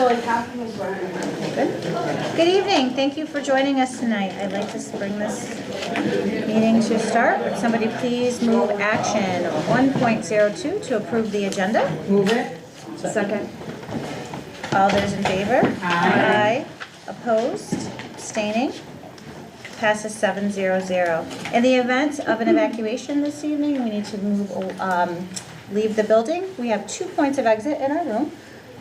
Good evening. Thank you for joining us tonight. I'd like to bring this meeting to start. Would somebody please move action 1.02 to approve the agenda? Move it. Second. All those in favor? Aye. Opposed? Abstaining? Passes 700. In the event of an evacuation this evening, we need to leave the building. We have 2 points of exit in our room.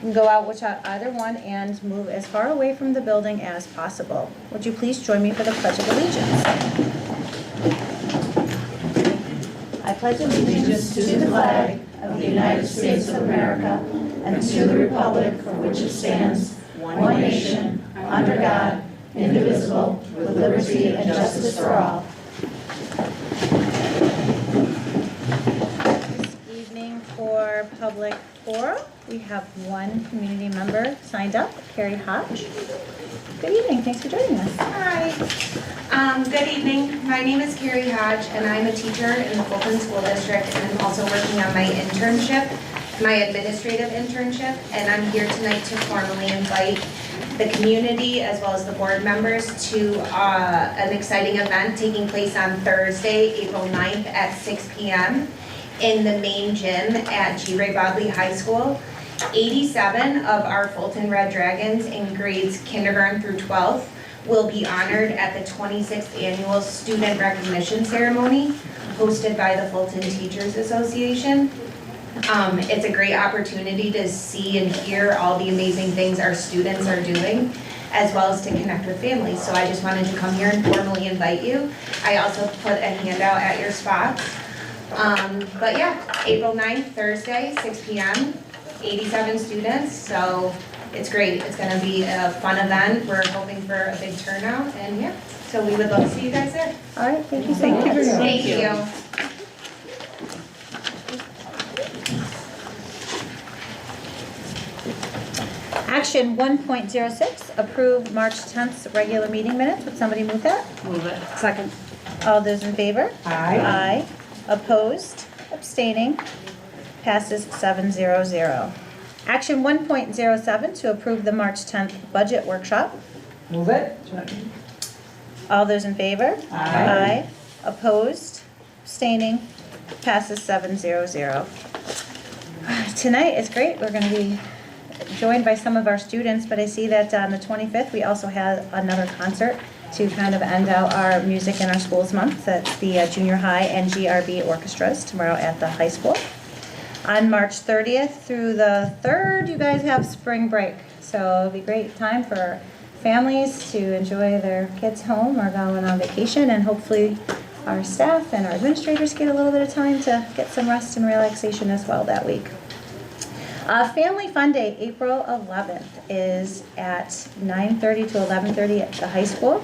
You can go out either one and move as far away from the building as possible. Would you please join me for the Pledge of Allegiance? I pledge allegiance to the flag of the United States of America and to the republic for which it stands, one nation, under God, indivisible, with liberty and justice for all. This evening for public forum, we have one community member signed up, Carrie Hodge. Good evening, thanks for joining us. Hi. Good evening. My name is Carrie Hodge, and I'm a teacher in the Fulton School District, and I'm also working on my internship, my administrative internship, and I'm here tonight to formally invite the community as well as the board members to an exciting event taking place on Thursday, April 9th at 6 p.m. in the main gym at G. Ray Bodley High School. 87 of our Fulton Red Dragons in grades kindergarten through 12th will be honored at the 26th annual Student Recognition Ceremony hosted by the Fulton Teachers Association. It's a great opportunity to see and hear all the amazing things our students are doing, as well as to connect with families. So I just wanted to come here and formally invite you. I also put a handout at your spots. But yeah, April 9th, Thursday, 6 p.m., 87 students, so it's great. It's gonna be a fun event. We're hoping for a big turnout, and yeah, so we would love to see you guys there. All right, thank you so much. Thank you. Action 1.06, approve March 10th regular meeting minutes. Would somebody move that? Move it. Second. All those in favor? Aye. Aye. Opposed? Abstaining? Passes 700. Action 1.07 to approve the March 10th budget workshop. Move it. All those in favor? Aye. Opposed? Abstaining? Passes 700. Tonight is great. We're going to be joined by some of our students, but I see that on the 25th we also have another concert to kind of end out our Music in Our Schools month. That's the junior high and GRB orchestras tomorrow at the high school. On March 30th through the 3rd, you guys have spring break. So it'll be a great time for families to enjoy their kids home or going on vacation, and hopefully our staff and our administrators get a little bit of time to get some rest and relaxation as well that week. Family Fun Day, April 11th, is at 9:30 to 11:30 at the high school.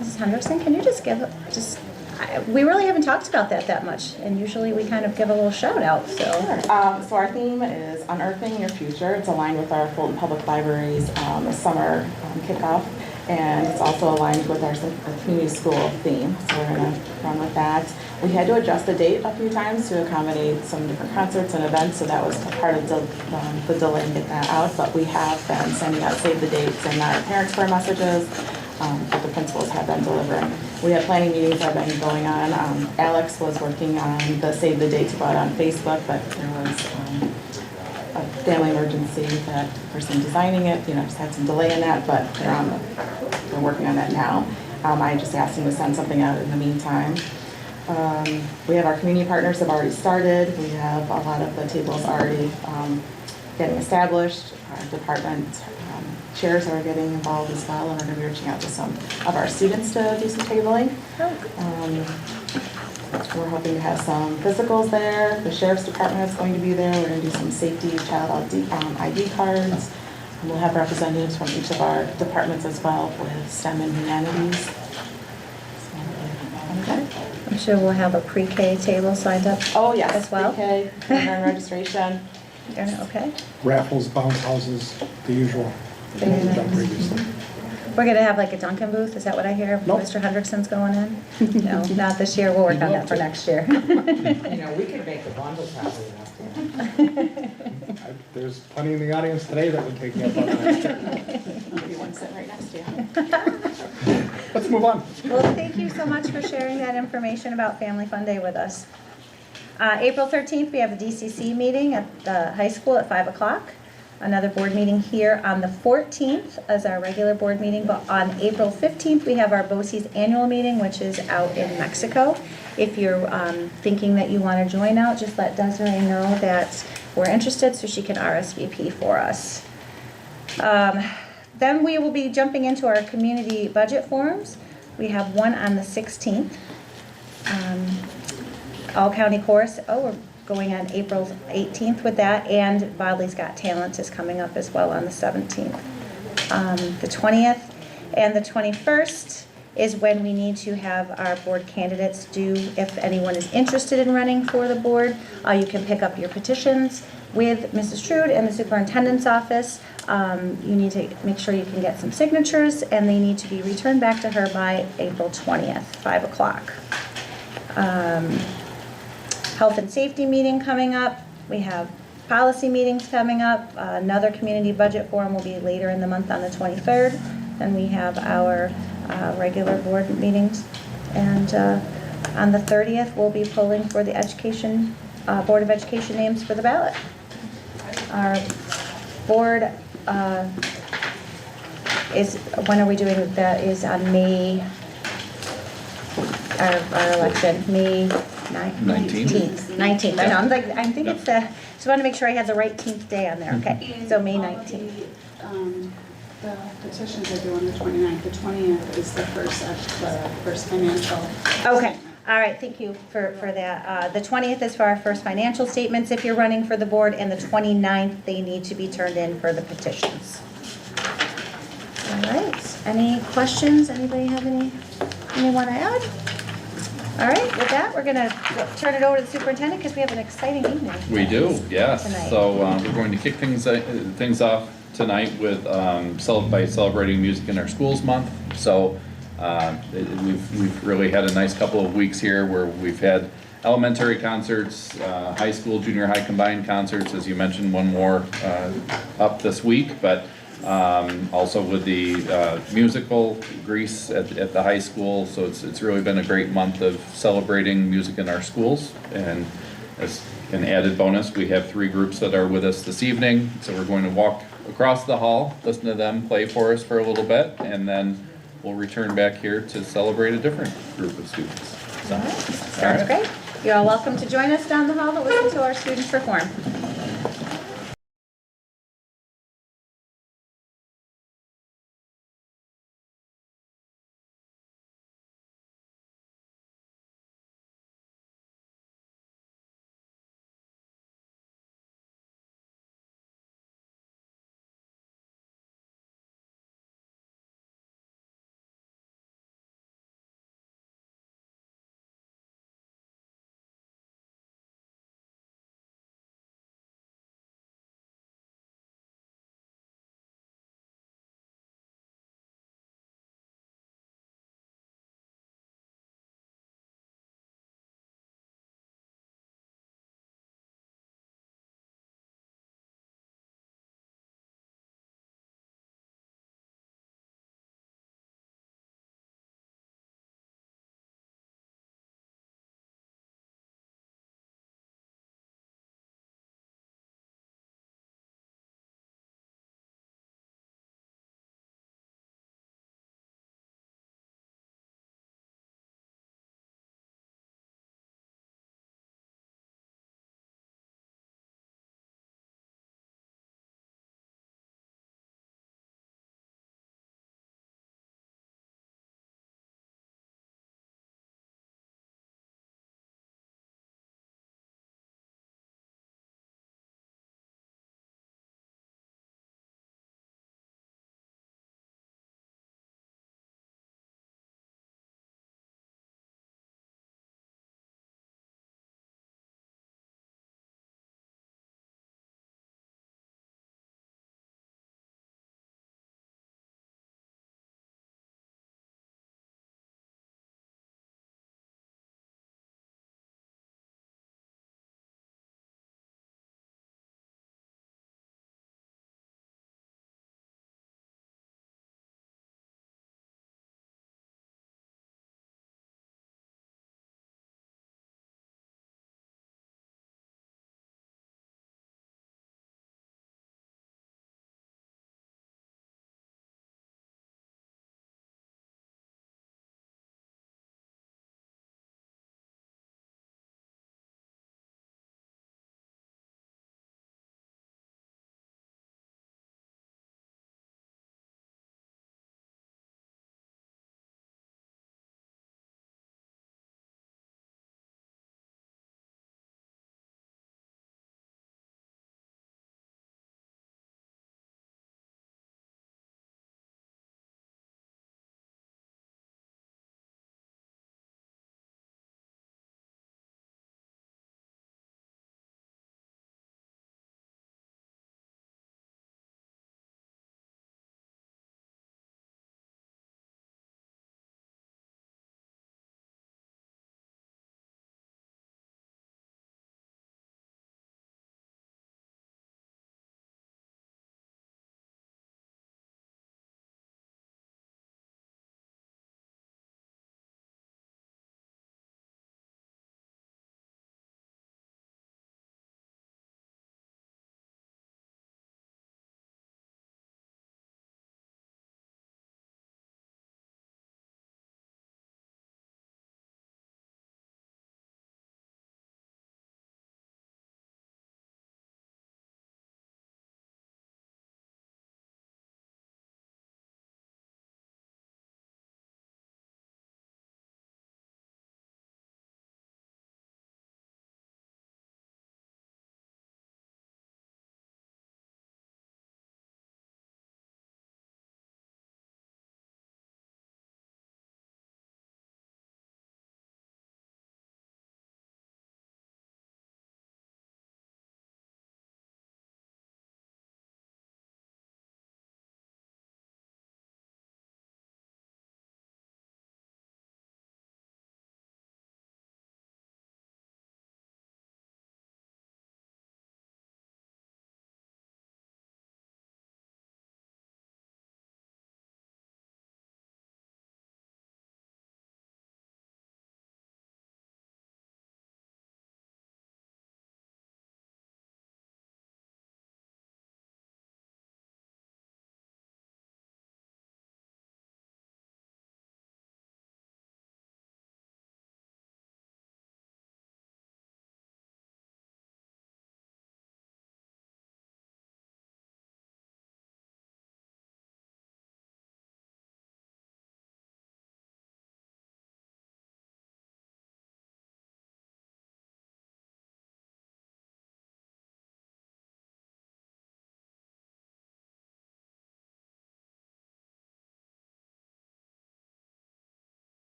Mrs. Henderson, can you just we really haven't talked about that much, and usually we kind of give a little shout out, so. Sure. So our theme is Unearthing Your Future. It's aligned with our Fulton Public Library's summer kickoff, and it's also aligned with our community school theme, so we're going to run with that. We had to adjust the date a few times to accommodate some different concerts and events, so that was part of the delay in getting that out, but we have been sending out save the dates and our parent square messages that the principals have been delivering. We have planning meetings that have been going on. Alex was working on the save the dates about on Facebook, but there was a family emergency that the person designing it, just had some delay in that, but they're working on that now. I just asked them to send something out in the meantime. We have our community partners have already started. We have a lot of the tables already getting established. Our department chairs are getting involved as well, and we're going to be reaching out to some of our students to do some tabling. We're hoping to have some physicals there. The sheriff's department is going to be there. We're going to do some safety child ID cards. And we'll have representatives from each of our departments as well with STEM and humanities. Okay. I'm sure we'll have a pre-K table signed up Oh yes, as well. pre-K, registration. Okay. Raffles, bounce houses, the usual. Very nice. We're going to have like a Dunkin' booth, is that what I hear? Nope. Mr. Hendrickson's going in? No, not this year. We'll work on that for next year. We could make a bundle probably enough. There's plenty in the audience today that would take me up on that. Maybe one sitting right next to you. Let's move on. Well, thank you so much for sharing that information about Family Fun Day with us. April 13th, we have a DCC meeting at the high school at 5 o'clock. Another board meeting here on the 14th as our regular board meeting, but on April 15th, we have our BOCES annual meeting, which is out in Mexico. If you're thinking that you want to join out, just let Desiree know that we're interested so she can RSVP for us. Then we will be jumping into our community budget forums. We have one on the 16th. All County Chorus, we're going on April 18th with that, and Bodley's Got Talent is coming up as well on the 17th. The 20th and the 21st is when we need to have our board candidates due. If anyone is interested in running for the board, you can pick up your petitions with Mrs. Trude in the superintendent's office. You need to make sure you can get some signatures, and they need to be returned back to her by April 20th, 5 o'clock. Health and safety meeting coming up. We have policy meetings coming up. Another community budget forum will be later in the month on the 23rd. Then we have our regular board meetings. And on the 30th, we'll be polling for the education, Board of Education names for the ballot. Our board when are we doing that? Is on May, our election, May 19th. I know, I think it's just want to make sure I have the right 10th day on there, okay? So May 19th. The petitions are due on the 29th. The 20th is the first financial. Okay, all right, thank you for that. The 20th is for our first financial statements if you're running for the board, and the 29th, they need to be turned in for the petitions. All right, any questions? Anybody have anything want to add? All right, with that, we're going to turn it over to the superintendent because we have an exciting evening. We do, yes. Tonight. So we're going to kick things off tonight with by celebrating Music in Our Schools Month. So we've really had a nice couple of weeks here where we've had elementary concerts, high school, junior high combined concerts, as you mentioned, one more up this week, but also with the musical Grease at the high school. So it's really been a great month of celebrating music in our schools. And as an added bonus, we have 3 groups that are with us this evening. So we're going to walk across the hall, listen to them play for us for a little bit, and then we'll return back here to celebrate a different group of students. So, All right, sounds great. You're all welcome to join us down the hall to listen to our students perform.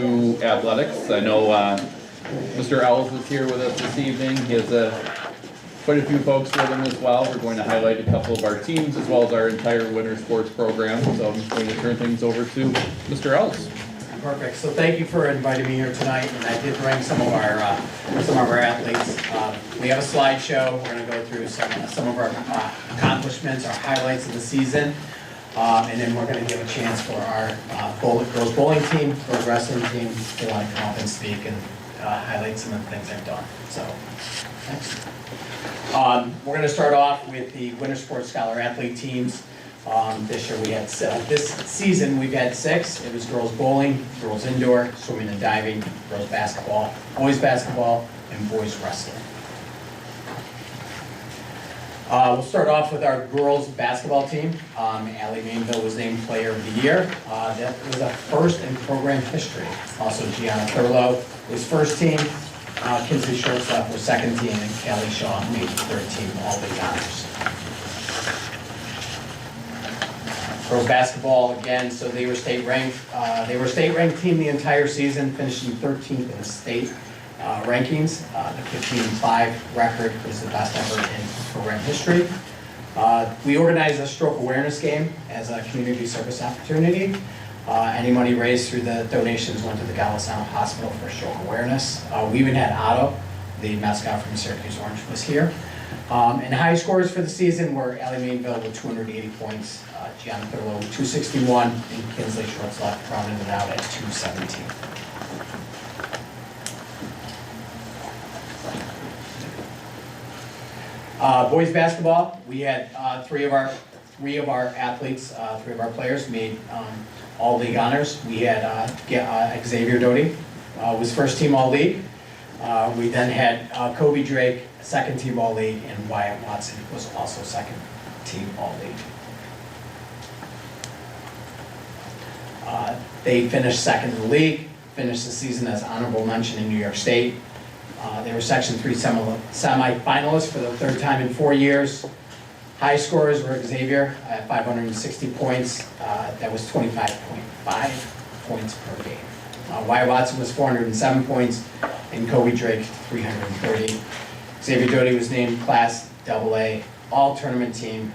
to athletics. I know Mr. Ells is here with us this evening. He has quite a few folks with him as well. We're going to highlight a couple of our teams as well as our entire winter sports program. So I'm going to turn things over to Mr. Ells. Perfect. So thank you for inviting me here tonight, and I did bring some of our athletes. We have a slideshow. We're going to go through some of our accomplishments, our highlights of the season, and then we're going to give a chance for our girls bowling team, girls wrestling team to come up and speak and highlight some of the things they've done. So, next. We're going to start off with the Winter Sports Scholar Athlete teams. This year we had, this season we've had 6. It was girls bowling, girls indoor, swimming and diving, girls basketball, and boys wrestling. We'll start off with our girls basketball team. Allie Mainville was named Player of the Year. That was a first in program history. Also Gianna Thurlow was first team. Kinsley Shortstop was second team, and Kelly Shaw made third team all-league honors. Girls basketball, again, so they were state ranked. They were state ranked team the entire season, finishing 13th in the state rankings. The 15-5 record was the best ever in program history. We organized a stroke awareness game as a community service opportunity. Any money raised through the donations went to the Golisano Hospital for stroke awareness. We even had Otto, the mascot from Syracuse Orange, was here. And high scores for the season were Allie Mainville with 280 points, Gianna Thurlow with 261, and Kinsley Shortstop rounded it out at 217. Boys basketball, we had three of our athletes, 3 of our players made all league honors. We had Xavier Doty was first team all league. We then had Kobe Drake, second team all league, and Wyatt Watson was also second team all league. They finished second in the league, finished the season as honorable mention in New York State. They were Section 3 semi-finalists for the 3rd time in 4 years. High scorers were Xavier at 560 points. That was 25.5 points per game. Wyatt Watson was 407 points, and Kobe Drake 330. Xavier Doty was named Class AA All-Tournament Team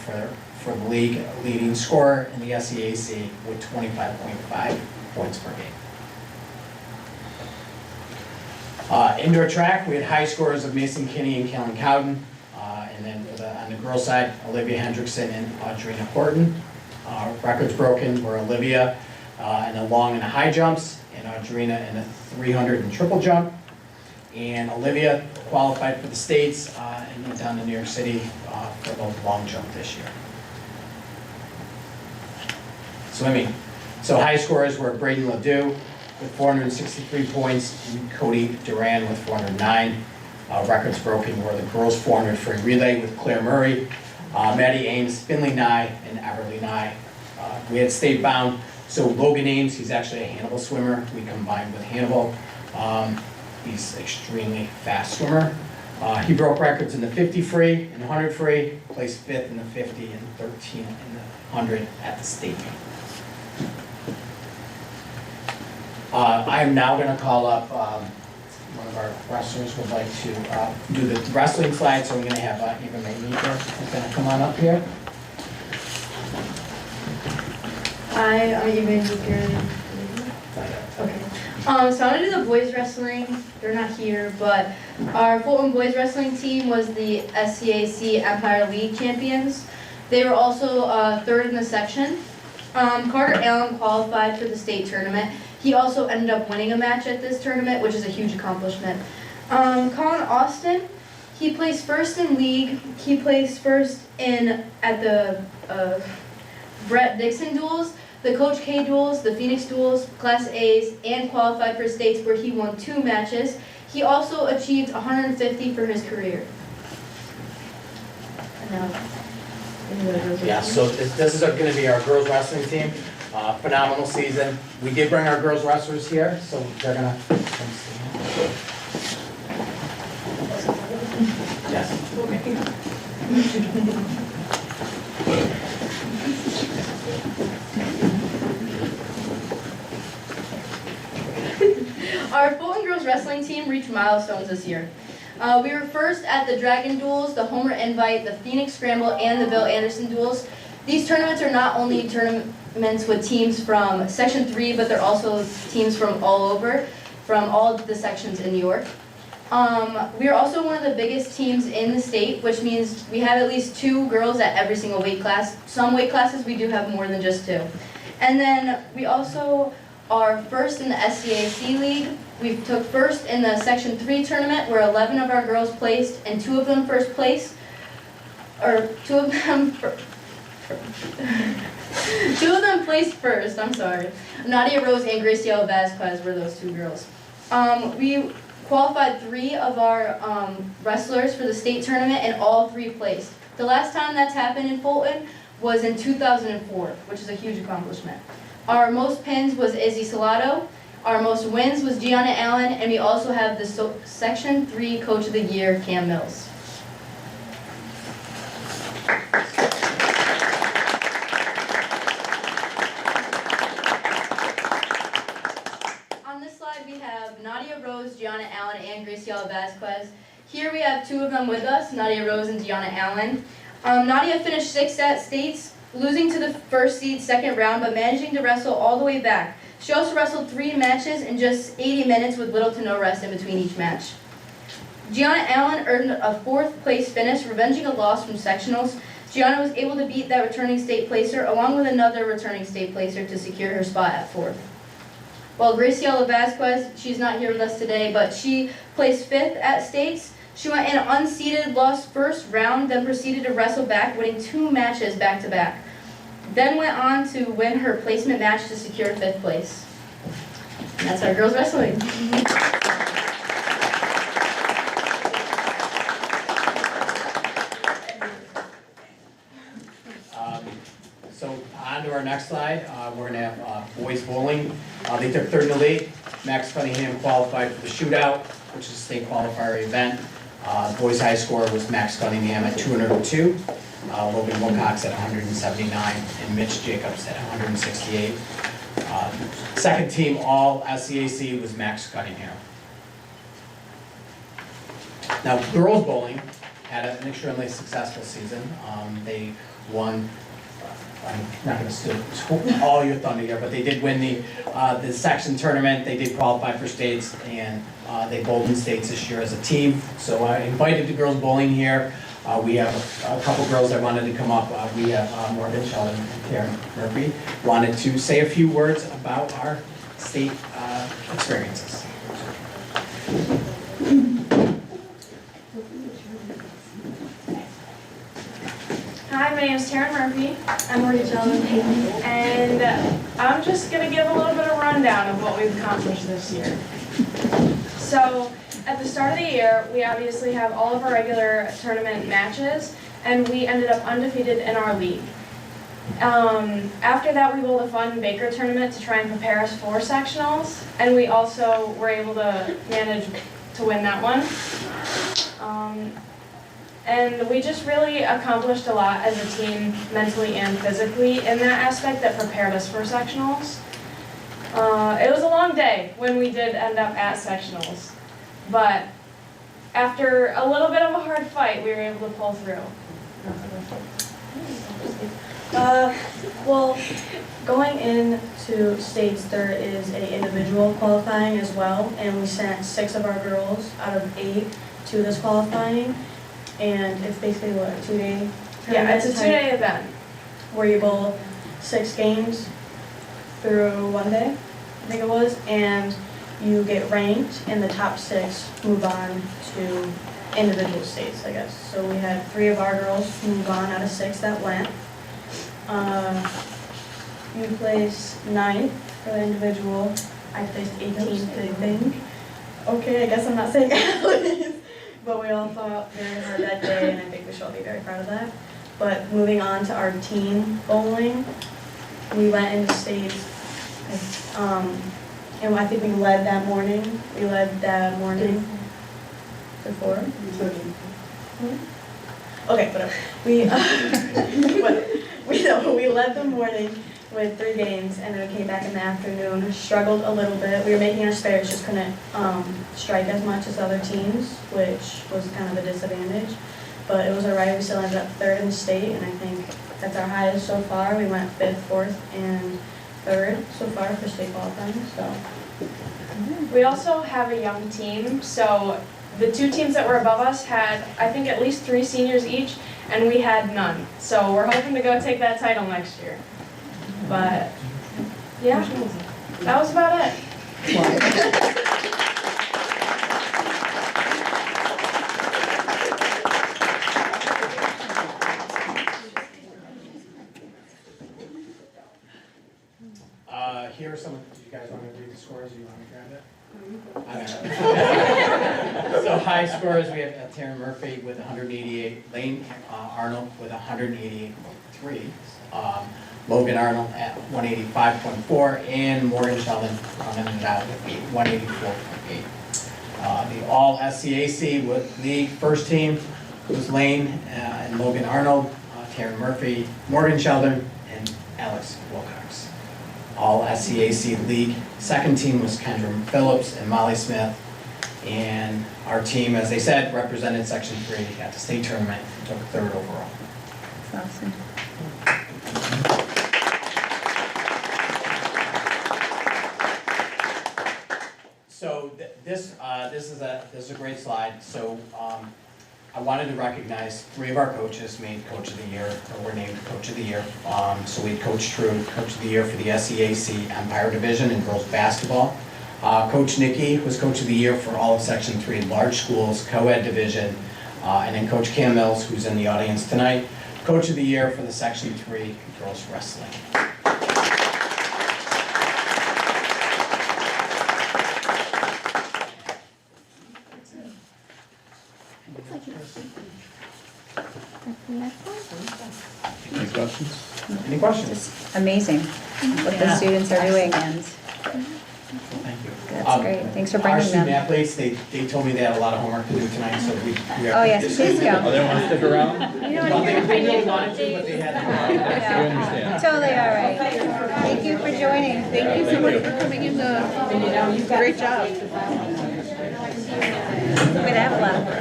for the league, leading scorer in the SEAC with 25.5 points per game. Indoor track, we had high scores of Mason Kinney and Kellen Cowden. And then on the girls' side, Olivia Hendrickson and Audrina Horton. Records broken were Olivia in the long and the high jumps, and Audrina in the 300 and triple jump. And Olivia qualified for the States and went down to New York City for the long jump this year. Swimming. So high scorers were Braden Ledoux with 463 points and Cody Duran with 409. Records broken were the girls 400 free relay with Claire Murray, Maddie Ames, Finley Nye, and Everly Nye. We had state bound, so Logan Ames, he's actually a Hannibal swimmer. We combined with Hannibal. He's extremely fast swimmer. He broke records in the 50 free and 100 free, placed 5th in the 50 and 13 in the 100 at the state meet. I am now going to call up one of our wrestlers would like to do the wrestling slide, so I'm going to have Eva Maymeeker who's going to come on up here. Hi, I'm Eva Maymeeker. Okay. So I'm going to do the boys wrestling. They're not here, but our Fulton boys wrestling team was the SCAC Empire League champions. They were also 3rd in the section. Carter Allen qualified for the state tournament. He also ended up winning a match at this tournament, which is a huge accomplishment. Colin Austin, he placed 1st in league. He placed 1st at the Brett Dixon duels, the Coach K duels, the Phoenix duels, Class A's, and qualified for states where he won 2 matches. He also achieved 150 for his career. And now, Yeah, so this is going to be our girls wrestling team. Phenomenal season. We did bring our girls wrestlers here, so they're going to come see. Yes. team reached milestones this year. We were first at the Dragon Duels, the Homer Invite, the Phoenix Scramble, and the Bill Anderson Duels. These tournaments are not only tournaments with teams from Section 3, but they're also teams from all over, from all the sections in New York. We are also one of the biggest teams in the state, which means we have at least 2 girls at every single weight class. Some weight classes we do have more than just 2. And then we also are first in the SCAC League. We took first in the Section 3 tournament where 11 of our girls placed and 2 of them first place, or 2 of them placed first, I'm sorry. Nadia Rose and Graciela Vasquez were those 2 girls. We qualified 3 of our wrestlers for the state tournament and all 3 placed. The last time that's happened in Fulton was in 2004, which is a huge accomplishment. Our most pins was Izzy Salato, our most wins was Gianna Allen, and we also have the Section 3 Coach of the Year, Cam Mills. On this slide we have Nadia Rose, Gianna Allen, and Graciela Vasquez. Here we have 2 of them with us, Nadia Rose and Gianna Allen. Nadia finished 6th at states, losing to the first seed second round, but managing to wrestle all the way back. She also wrestled 3 matches in just 80 minutes with little to no rest in between each match. Gianna Allen earned a 4th place finish, revenging a loss from sectionals. Gianna was able to beat that returning state placer along with another returning state placer to secure her spot at 4th. While Graciela Vasquez, she's not here with us today, but she placed 5th at states. She went in unseeded, lost first round, then proceeded to wrestle back, winning 2 matches back-to-back. Then went on to win her placement match to secure 5th place. And that's our girls wrestling. So on to our next slide, we're gonna have boys bowling. They took 3rd in the league. Max Cunningham qualified for the shootout, which is a state qualifier event. Boys high score was Max Cunningham at 202, Logan Wilcox at 179, and Mitch Jacobs at 168. Second team all SCAC was Max Cunningham. Now girls bowling had an extremely successful season. They won. I'm not going to steal all your thunder here, but they did win the section tournament. They did qualify for states, and they bowled in states this year as a team. So I invited the girls bowling here. We have a couple girls that wanted to come up. We have Morgan Sheldon and Karen Murphy wanted to say a few words about our state experiences. Hi, my name is Taryn Murphy. I'm Morgan Sheldon, and I'm just going to give a little bit of rundown of what we've accomplished this year. So, at the start of the year, we obviously have all of our regular tournament matches, and we ended up undefeated in our league. After that, we bowled a fun Baker tournament to try and prepare us for sectionals, and we also were able to manage to win that one. And we just really accomplished a lot as a team, mentally and physically, in that aspect that prepared us for sectionals. It was a long day when we did end up at sectionals, but after a little bit of a hard fight, we were able to pull through. Well, going into states, there is an individual qualifying as well, and we sent 6 of our girls out of 8 to this qualifying. And it's basically what, a 2-day? Yeah, it's a 2-day event. Where you bowl 6 games through one day, I think it was, and you get ranked, and the top 6 move on to individual states, I guess. So we had 3 of our girls move on out of 6 that went. You placed 9th for the individual. I placed 18th, I think. Okay, I guess I'm not saying athletes. But we all fought very hard that day, and I think we should all be very proud of that. But moving on to our team bowling, we went into states, and I think we led that morning. We led that morning before. Okay, whatever. We led the morning, with 3 games, and then we came back in the afternoon, struggled a little bit. We were making our spares, just couldn't strike as much as other teams, which was kind of a disadvantage. But it was all right. We still ended up 3rd in the state, and I think that's our highest so far. We went 5th, 4th, and 3rd so far for state qualifying. So We also have a young team, so the 2 teams that were above us had, I think, at least 3 seniors each, and we had none. So we're hoping to go take that title next year. But, yeah, that was about it. Here are some, do you guys want to read the scores, or you want to grab it? So high scores, we have Taryn Murphy with 188, Lane Arnold with 188.3, Logan Arnold at 185.4, and Morgan Sheldon coming it out with 184.8. The all SCAC with league first team was Lane and Logan Arnold, Taryn Murphy, Morgan Sheldon, and Alex Wilcox. All SCAC league second team was Kendra Phillips and Molly Smith. And our team, as they said, represented Section 3 at the state tournament, took 3rd overall. That's awesome. So this is a great slide. So I wanted to recognize 3 of our coaches made Coach of the Year, or were named Coach of the Year. So we had Coach True, Coach of the Year for the SCAC Empire Division in girls basketball. Coach Nikki was Coach of the Year for all of Section 3 large schools, co-ed division. And then Coach Cam Mills, who's in the audience tonight, Coach of the Year for the Section 3 girls wrestling. Any questions? Any questions? Just amazing what the students are doing, and Thank you. that's great. Thanks for Our bringing student them. athletes, they told me they had a lot of homework to do tonight, so we are. Oh, yes, please Oh, go. they want to stick around? You know, Well, you're they really wanted to, but they had. We understand. Totally all right. Thank you for joining. Thank you so much for coming in. Great job. We're gonna have a lot of work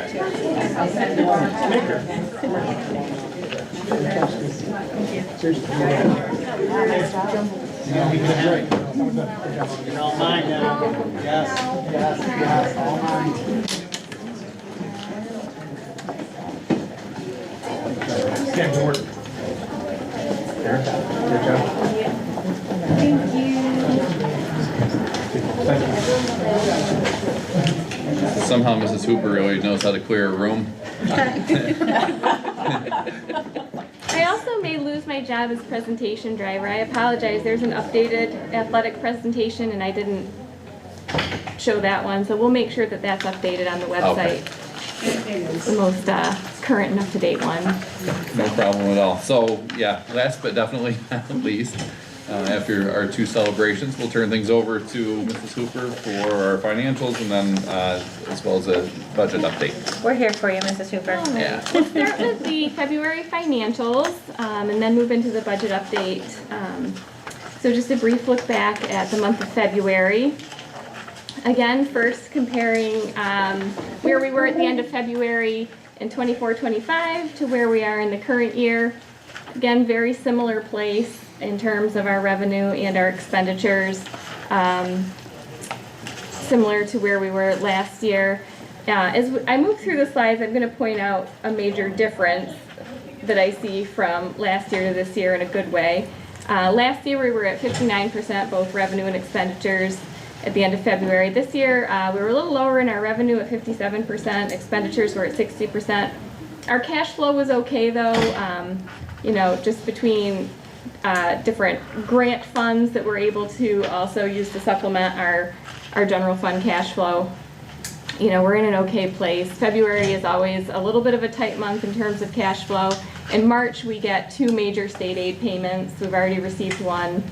You're all mine now. Yes, all mine. Yeah, good work. Aaron, good job. Thank you. Somehow Mrs. Hooper really knows how to clear a room. I also may lose my job as presentation driver. I apologize. There's an updated athletic presentation and I didn't show that one. So we'll make sure that that's updated on the website. The most current and up-to-date one. No problem at all. So, yeah, last but definitely not least, after our 2 celebrations, we'll turn things over to Mrs. Hooper for our financials and then as well as a budget update. We're here for you, Mrs. Hooper. All right. Yeah. We'll start with the February financials and then move into the budget update. So just a brief look back at the month of February. Again, first comparing where we were at the end of February in 24-25 to where we are in the current year. Again, very similar place in terms of our revenue and our expenditures, similar to where we were last year. As I move through the slides, I'm going to point out a major difference that I see from last year to this year in a good way. Last year we were at 59% both revenue and expenditures at the end of February. This year we were a little lower in our revenue at 57%, expenditures were at 60%. Our cash flow was okay though, you know, just between different grant funds that we're able to also use to supplement our general fund cash flow. You know, we're in an okay place. February is always a little bit of a tight month in terms of cash flow. In March, we get 2 major state aid payments. We've already received one.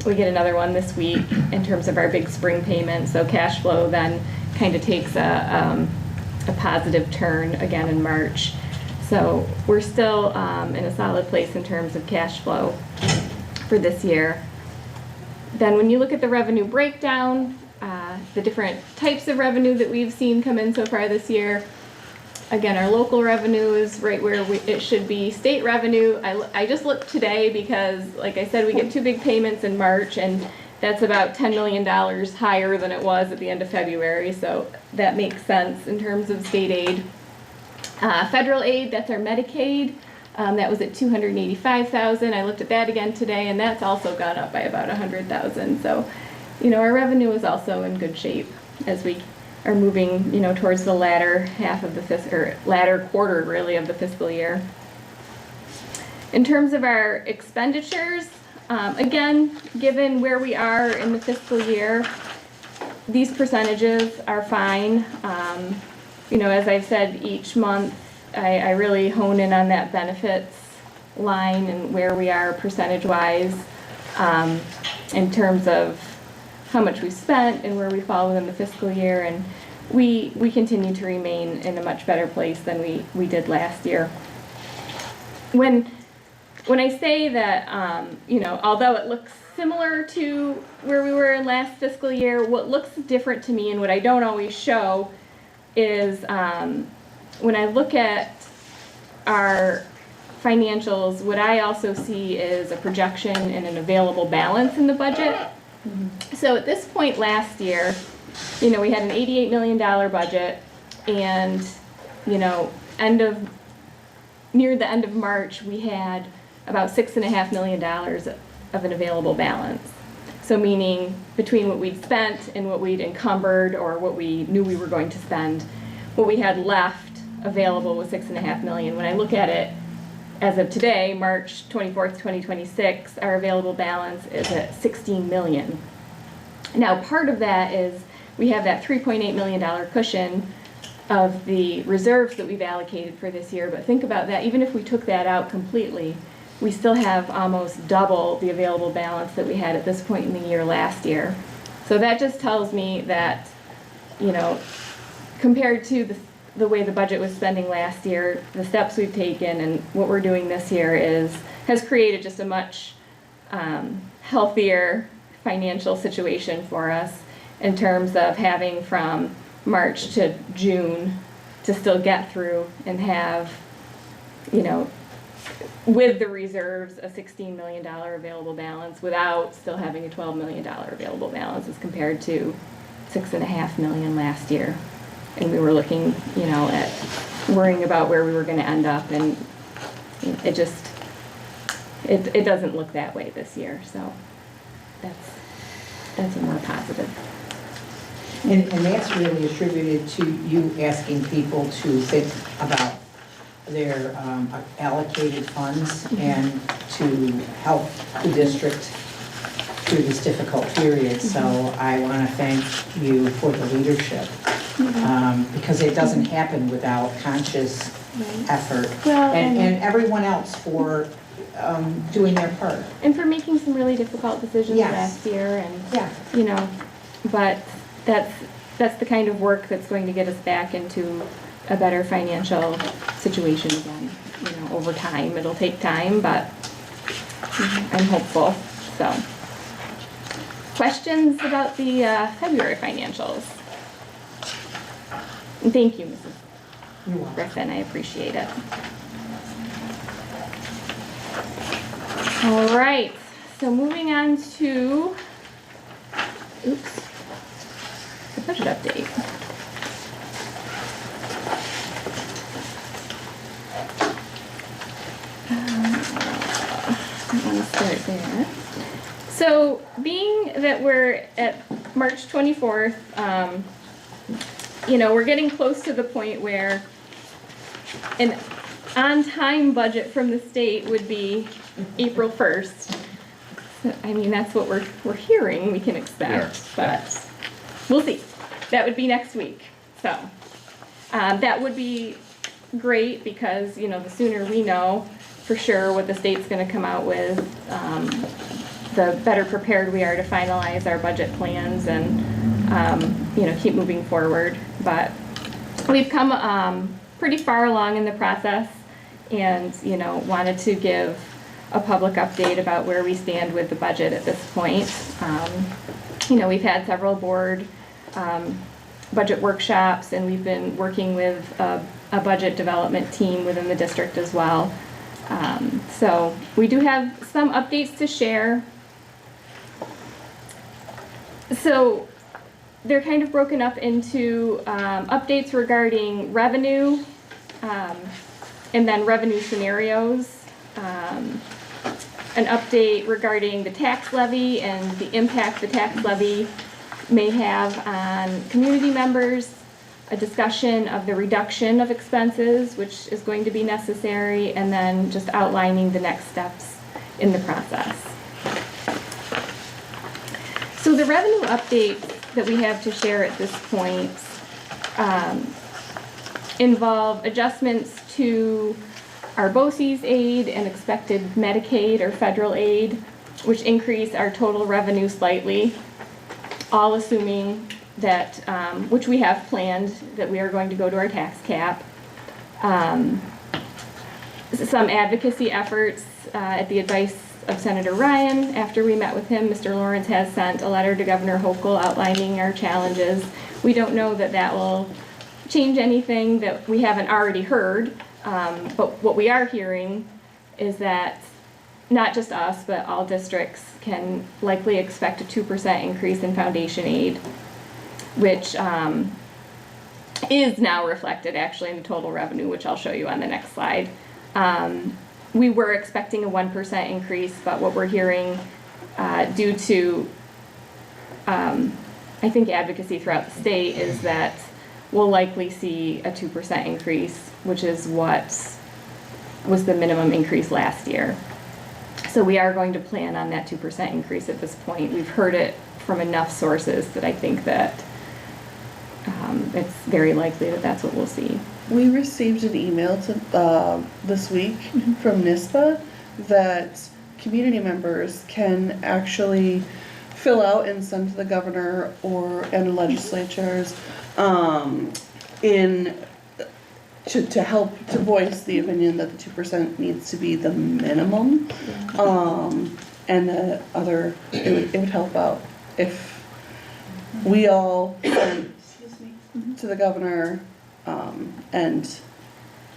We get another one this week in terms of our big spring payment. So cash flow then kind of takes a positive turn again in March. So we're still in a solid place in terms of cash flow. for this year. Then when you look at the revenue breakdown, the different types of revenue that we've seen come in so far this year, again, our local revenue is right where it should be. State revenue, I just looked today because, like I said, we get 2 big payments in March, and that's about $10 million higher than it was at the end of February, so that makes sense in terms of state aid. Federal aid, that's our Medicaid. That was at $285,000. I looked at that again today, and that's also gone up by about $100,000. So, our revenue is also in good shape as we are moving, towards the latter half of the latter quarter, really, of the fiscal year. In terms of our expenditures, again, given where we are in the fiscal year, these percentages are fine. As I've said, each month, I really hone in on that benefits line and where we are percentage-wise in terms of how much we spent and where we fall within the fiscal year. And we continue to remain in a much better place than we did last year. When I say that, although it looks similar to where we were in last fiscal year, what looks different to me and what I don't always show is when I look at our financials, what I also see is a projection and an available balance in the budget. So at this point last year, we had an $88 million budget, and near the end of March, we had about $6.5 million of an available balance. So meaning between what we'd spent and what we'd encumbered or what we knew we were going to spend, what we had left available was $6.5 million. When I look at it as of today, March 24th, 2026, our available balance is at $16 million. Now, part of that is we have that $3.8 million cushion of the reserves that we've allocated for this year, but think about that, even if we took that out completely, we still have almost double the available balance that we had at this point in the year last year. So that just tells me that, compared to the way the budget was spending last year, the steps we've taken and what we're doing this year has created just a much healthier financial situation for us in terms of having from March to June to still get through and have, with the reserves, a $16 million available balance without still having a $12 million available balance as compared to $6.5 million last year. And we were looking, at worrying about where we were going to end up, and it doesn't look that way this year. So that's a more positive. And that's really attributed to you asking people to think about their allocated funds and to help the district through this difficult period. So I want to thank you for the leadership because it doesn't happen without conscious effort. Well, and everyone else for doing their part. And for making some really difficult decisions last year, and but that's the kind of work that's going to get us back into a better financial situation again. Over time, it'll take time, but I'm hopeful. So, questions about the February financials? And thank you, Mrs. Griffin. I appreciate it. All right. So moving on to the budget update. I want to start there. So being that we're at March 24th, we're getting close to the point where an on-time budget from the state would be April 1st. I mean, that's what we're hearing we can expect, but we'll see. That would be next week. So that would be great because, the sooner we know for sure what the state's going to come out with, the better prepared we are to finalize our budget plans and, keep moving forward. But we've come pretty far along in the process and, wanted to give a public update about where we stand with the budget at this point. You know, we've had several board budget workshops, and we've been working with a budget development team within the district as well. So we do have some updates to share. So they're kind of broken up into updates regarding revenue, and then revenue scenarios, an update regarding the tax levy and the impact the tax levy may have on community members, a discussion of the reduction of expenses, which is going to be necessary, and then just outlining the next steps in the process. So the revenue updates that we have to share at this point involve adjustments to our BOCES aid and expected Medicaid or federal aid, which increase our total revenue slightly, all assuming that, which we have planned, that we are going to go to our tax cap. Some advocacy efforts at the advice of Senator Ryan. After we met with him, Mr. Lawrence has sent a letter to Governor Hochul outlining our challenges. We don't know that that will change anything that we haven't already heard, but what we are hearing is that not just us, but all districts can likely expect a 2% increase in foundation aid, which is now reflected actually in the total revenue, which I'll show you on the next slide. We were expecting a 1% increase, but what we're hearing due to, I think, advocacy throughout the state is that we'll likely see a 2% increase, which is what was the minimum increase last year. So we are going to plan on that 2% increase at this point. We've heard it from enough sources that I think that it's very likely that that's what we'll see. We received an email this week from NISPA that community members can actually fill out and send to the governor and legislatures to help to voice the opinion that the 2% needs to be the minimum, and the other, it would help out if we all sent to the governor, and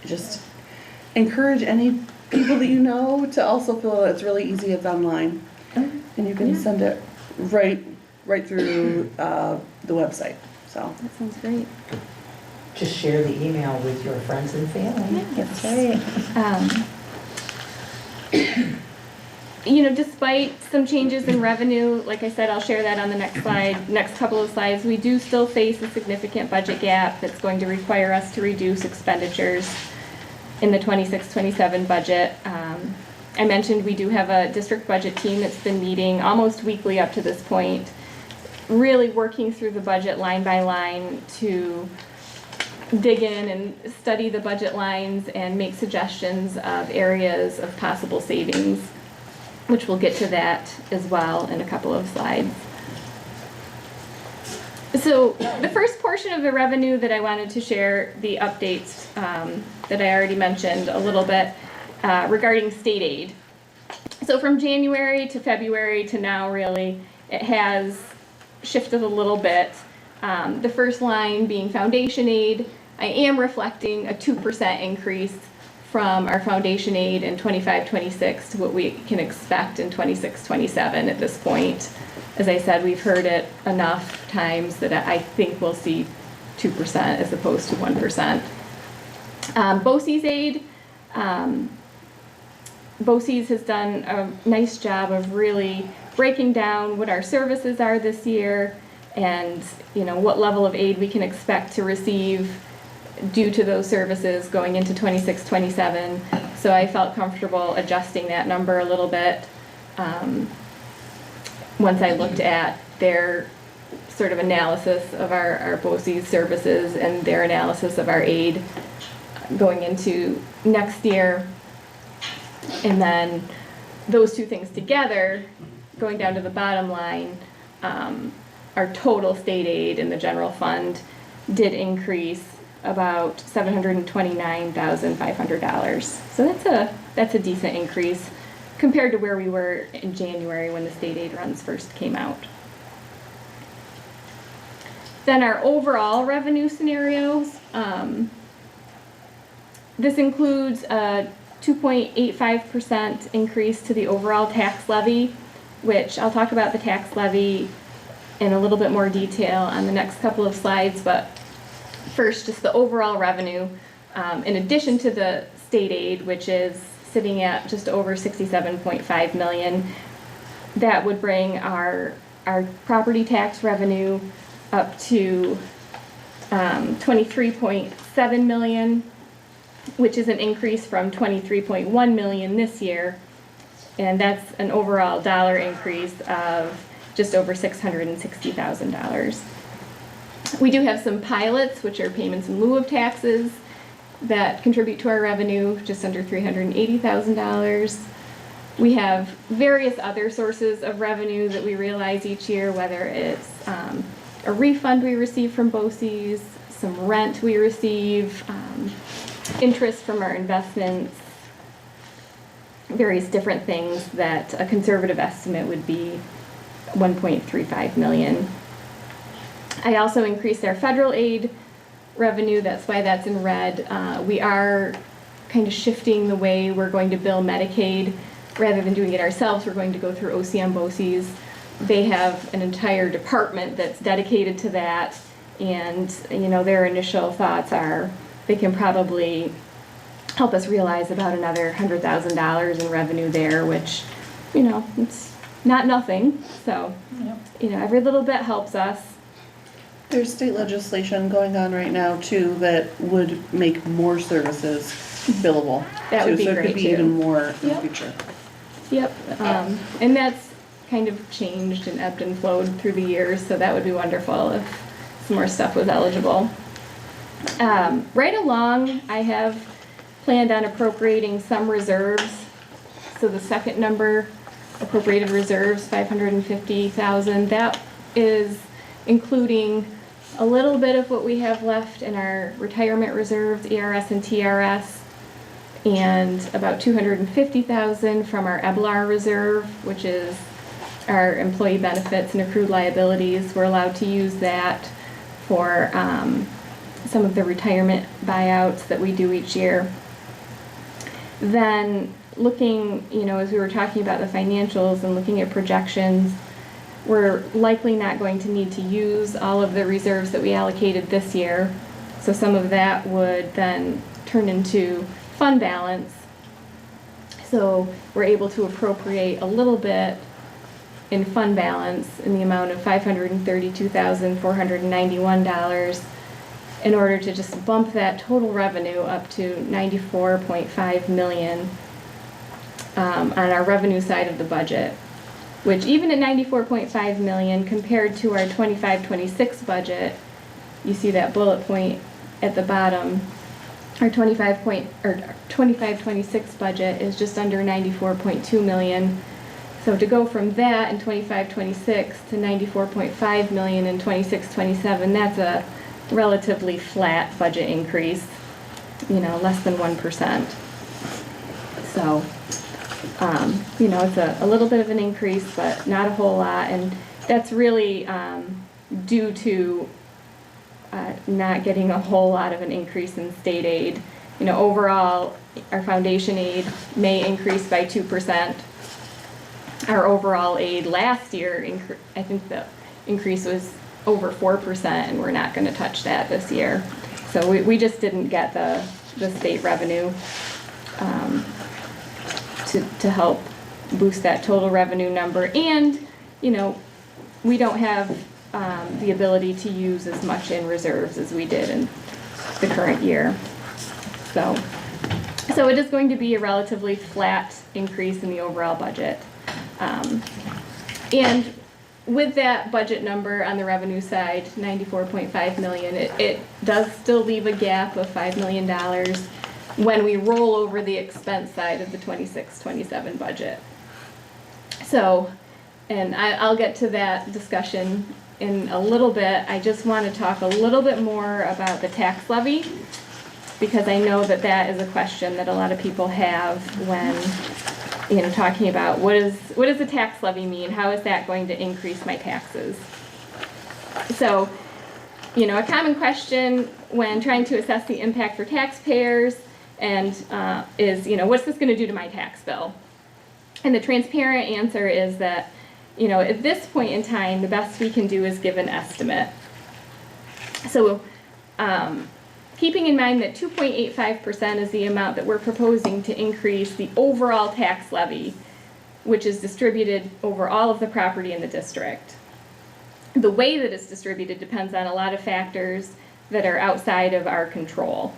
just encourage any people that you know to also fill it out. It's really easy, it's online, and you can send it right through the website, so. That sounds great. Just share the email with your friends and family. That's right. You know, despite some changes in revenue, like I said, I'll share that on the next slide, next couple of slides, we do still face a significant budget gap that's going to require us to reduce expenditures in the 26-27 budget. I mentioned we do have a district budget team that's been meeting almost weekly up to this point, really working through the budget line by line to dig in and study the budget lines and make suggestions of areas of possible savings, which we'll get to that as well in a couple of slides. So the first portion of the revenue that I wanted to share, the updates that I already mentioned a little bit regarding state aid. So from January to February to now, really, it has shifted a little bit. The first line being foundation aid, I am reflecting a 2% increase from our foundation aid in 25-26 to what we can expect in 26-27 at this point. As I said, we've heard it enough times that I think we'll see 2% as opposed to 1%. BOCES aid, BOCES has done a nice job of really breaking down what our services are this year and, you know, what level of aid we can expect to receive due to those services going into 26-27. So I felt comfortable adjusting that number a little bit once I looked at their sort of analysis of our BOCES services and their analysis of our aid going into next year. And then those two things together, going down to the bottom line, our total state aid in the general fund did increase about $729,500. So that's a decent increase. compared to where we were in January when the state aid runs first came out. Then our overall revenue scenarios, this includes a 2.85% increase to the overall tax levy, which I'll talk about the tax levy in a little bit more detail on the next couple of slides, but first just the overall revenue, in addition to the state aid, which is sitting at just over 67.5 million, that would bring our property tax revenue up to 23.7 million, which is an increase from 23.1 million this year, and that's an overall dollar increase of just over $660,000. We do have some pilots, which are payments in lieu of taxes, that contribute to our revenue, just under $380,000. We have various other sources of revenue that we realize each year, whether it's a refund we receive from BOCES, some rent we receive, interest from our investments, various different things that a conservative estimate would be 1.35 million. I also increased our federal aid revenue, that's why that's in red. We are kind of shifting the way we're going to bill Medicaid. Rather than doing it ourselves, we're going to go through OCM BOCES. They have an entire department that's dedicated to that, and their initial thoughts are they can probably help us realize about another $100,000 in revenue there, which, it's not nothing. So, every little bit helps us. There's state legislation going on right now too that would make more services billable. That would be so it great, could be too. even more in the future. Yep, and that's kind of changed and ebbed and flowed through the years, so that would be wonderful if some more stuff was eligible. Right along, I have planned on appropriating some reserves. So the second number, appropriated reserves, $550,000, that is including a little bit of what we have left in our retirement reserves, ERS and TRS, and about $250,000 from our EBLAR reserve, which is our employee benefits and accrued liabilities. We're allowed to use that for some of the retirement buyouts that we do each year. Then looking, as we were talking about the financials and looking at projections, we're likely not going to need to use all of the reserves that we allocated this year. So some of that would then turn into fund balance. So we're able to appropriate a little bit in fund balance in the amount of $532,491 in order to just bump that total revenue up to $94.5 million on our revenue side of the budget, which even at $94.5 million compared to our 25-26 budget, you see that bullet point at the bottom, our 25-26 budget is just under $94.2 million. So to go from that in 25-26 to $94.5 million in 26-27, that's a relatively flat budget increase, less than 1%. So, it's a little bit of an increase, but not a whole lot, and that's really due to not getting a whole lot of an increase in state aid. Overall, our foundation aid may increase by 2%. Our overall aid last year, I think the increase was over 4%, and we're not going to touch that this year. So we just didn't get the state revenue to help boost that total revenue number. And, we don't have the ability to use as much in reserves as we did in the current year. So it is going to be a relatively flat increase in the overall budget. And with that budget number on the revenue side, $94.5 million, it does still leave a gap of $5 million when we roll over the expense side of the 26-27 budget. So, and I'll get to that discussion in a little bit. I just want to talk a little bit more about the tax levy, because I know that is a question that a lot of people have when talking about what does the tax levy mean? How is that going to increase my taxes? So, a common question when trying to assess the impact for taxpayers and is, what's this going to do to my tax bill? And the transparent answer is that, at this point in time, the best we can do is give an estimate. So, keeping in mind that 2.85% is the amount that we're proposing to increase the overall tax levy, which is distributed over all of the property in the district. The way that it's distributed depends on a lot of factors that are outside of our control.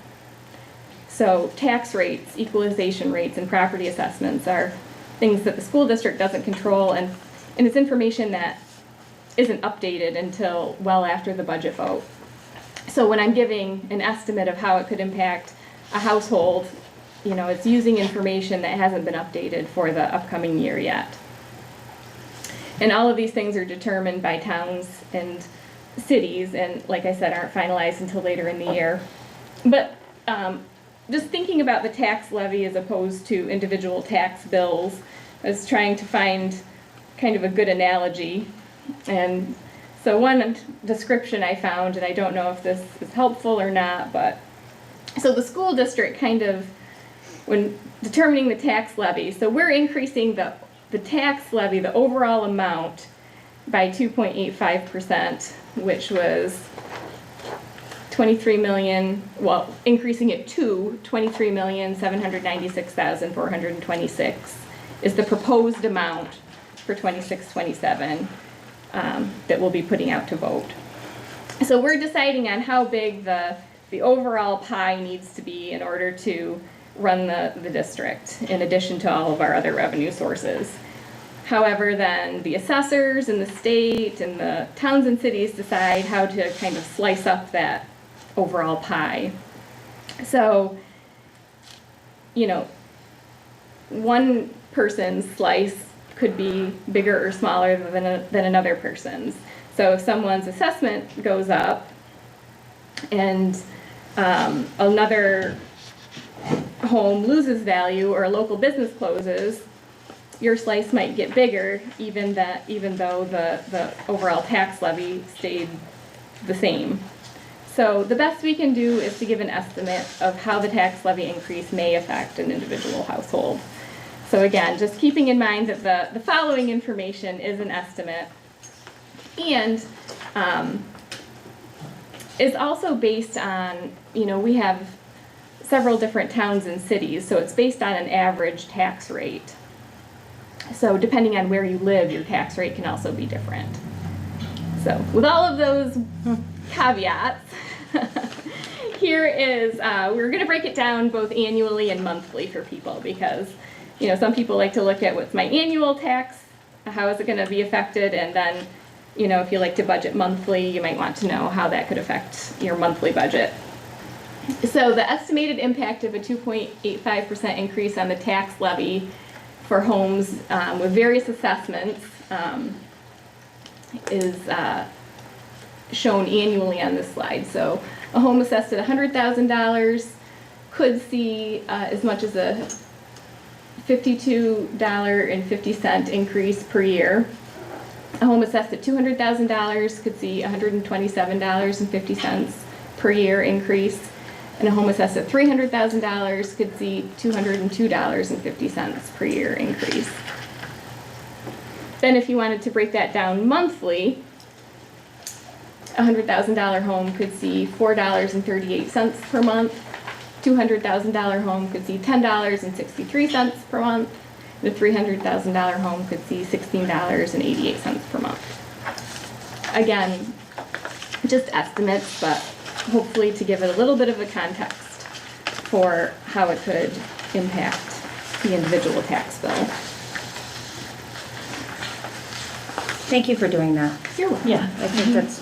So tax rates, equalization rates, and property assessments are things that the school district doesn't control, and it's information that isn't updated until well after the budget vote. So when I'm giving an estimate of how it could impact a household, it's using information that hasn't been updated for the upcoming year yet. And all of these things are determined by towns and cities, and like I said, aren't finalized until later in the year. But just thinking about the tax levy as opposed to individual tax bills, I was trying to find kind of a good analogy. And so one description I found, and I don't know if this is helpful or not, but so the school district kind of, when determining the tax levy, so we're increasing the tax levy, the overall amount, by 2.85%, which was 23 million, well, increasing it to 23,796,426 is the proposed amount for 26-27 that we'll be putting out to vote. So we're deciding on how big the overall pie needs to be in order to run the district, in addition to all of our other revenue sources. However, then the assessors and the state and the towns and cities decide how to kind of slice up that overall pie. So, one person's slice could be bigger or smaller than another person's. So if someone's assessment goes up and another home loses value or a local business closes, your slice might get bigger even though the overall tax levy stayed the same. So the best we can do is to give an estimate of how the tax levy increase may affect an individual household. So again, just keeping in mind that the following information is an estimate and is also based on, we have several different towns and cities, so it's based on an average tax rate. So depending on where you live, your tax rate can also be different. So with all of those caveats, here is, we're going to break it down both annually and monthly for people because, some people like to look at what's my annual tax, how is it going to be affected, and then, if you like to budget monthly, you might want to know how that could affect your monthly budget. So the estimated impact of a 2.85% increase on the tax levy for homes with various assessments is shown annually on this slide. So a home assessed at $100,000 could see as much as a $52.50 increase per year. A home assessed at $200,000 could see $127.50 per year increase. And a home assessed at $300,000 could see $202.50 per year increase. Then if you wanted to break that down monthly, a $100,000 home could see $4.38 per month. $200,000 home could see $10.63 per month. And a $300,000 home could see $16.88 per month. Again, just estimates, but hopefully to give it a little bit of a context for how it could impact the individual tax bill. Thank you for doing that. You're welcome. Yeah, I think that's.